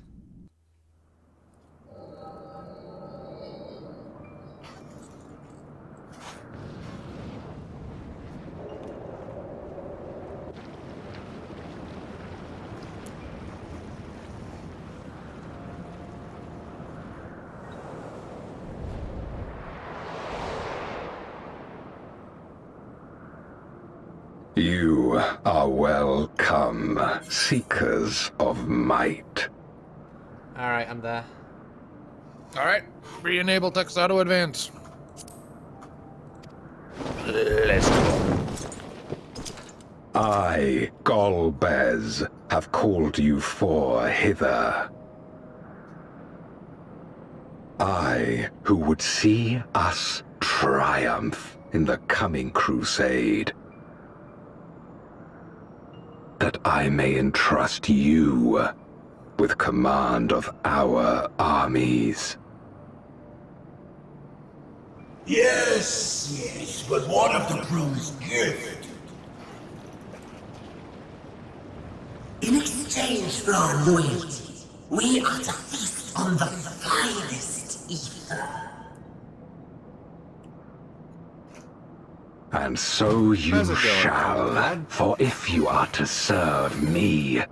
You are welcome, seekers of might. Alright, I'm there. Alright, re-enable Texado Advance. Let's go. I, Golbez, have called you four hither. I, who would see us triumph in the coming crusade. That I may entrust you with command of our armies. Yes, but what of the crew's gift? In exchange for our loyalty, we are to feast on the finest ether. And so you How's it going, shall, lad? for if you are to serve me,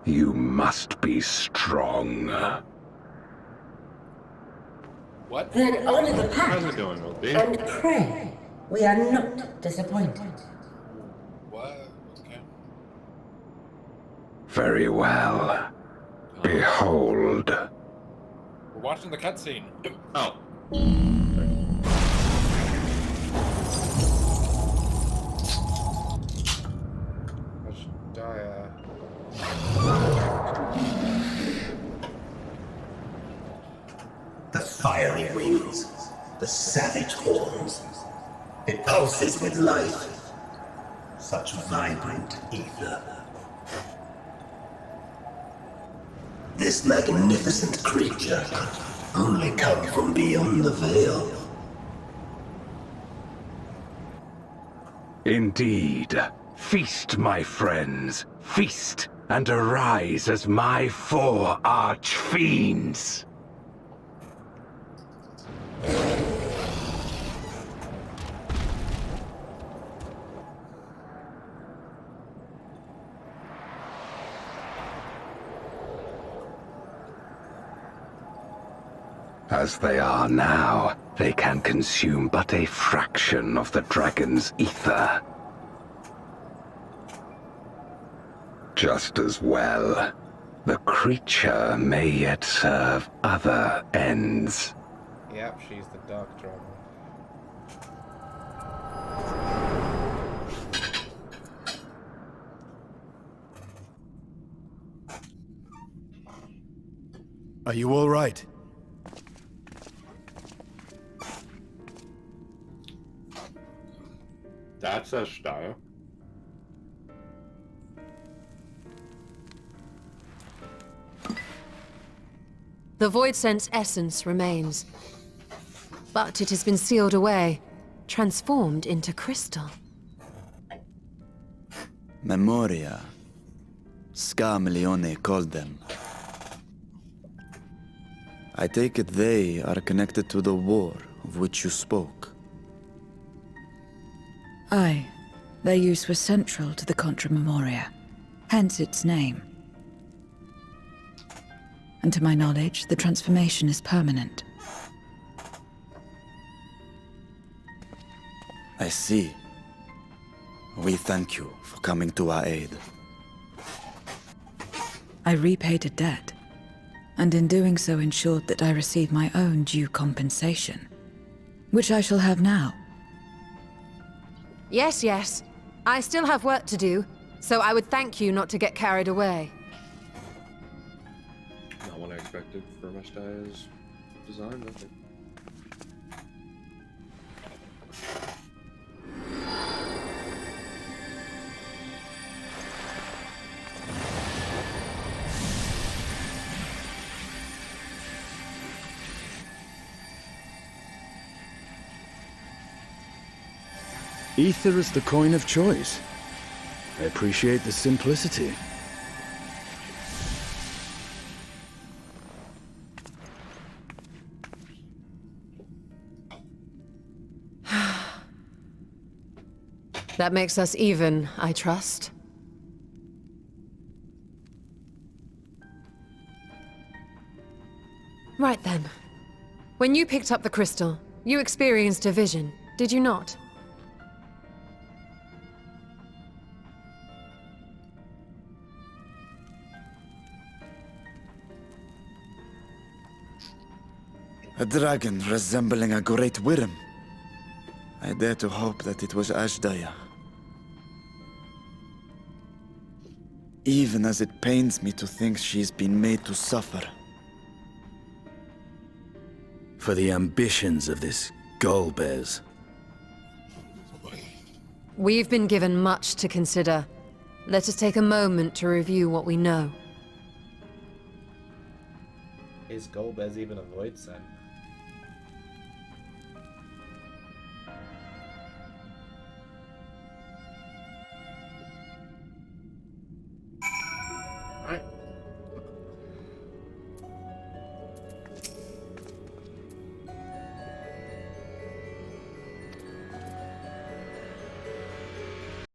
you must be strong. What? Then honor the pact. How's it going, Obi? And pray we are not disappointed. What? Okay. Very well. Behold. We're watching the cutscene. Oh. The fiery wings, the savage horns. It pulses with life. Such vibrant ether. This magnificent creature could only come from beyond the veil. Indeed. Feast, my friends. Feast and arise as my four arch-fiends. As they are now, they can consume but a fraction of the dragon's ether. Just as well, the creature may yet serve other ends. Yep, she's the dark dragon. Are you all right? That's a style. The Void Sense essence remains. But it has been sealed away, transformed into crystal. Memoria. Scamleone called them. I take it they are connected to the war of which you spoke. Aye. Their use was central to the Contra Memoria, hence its name. And to my knowledge, the transformation is permanent. I see. We thank you for coming to our aid. I repaid a debt, and in doing so ensured that I receive my own due compensation, which I shall have now. Yes, yes. I still have work to do, so I would thank you not to get carried away. Not what I expected for Mashtaya's design, I think. Ether is the coin of choice. I appreciate the simplicity. That makes us even, I trust. Right then. When you picked up the crystal, you experienced a vision, did you not? A dragon resembling a great worm. I dare to hope that it was Ashdaya. Even as it pains me to think she's been made to suffer. For the ambitions of this Golbez. We've been given much to consider. Let us take a moment to review what we know. Is Golbez even a void scent?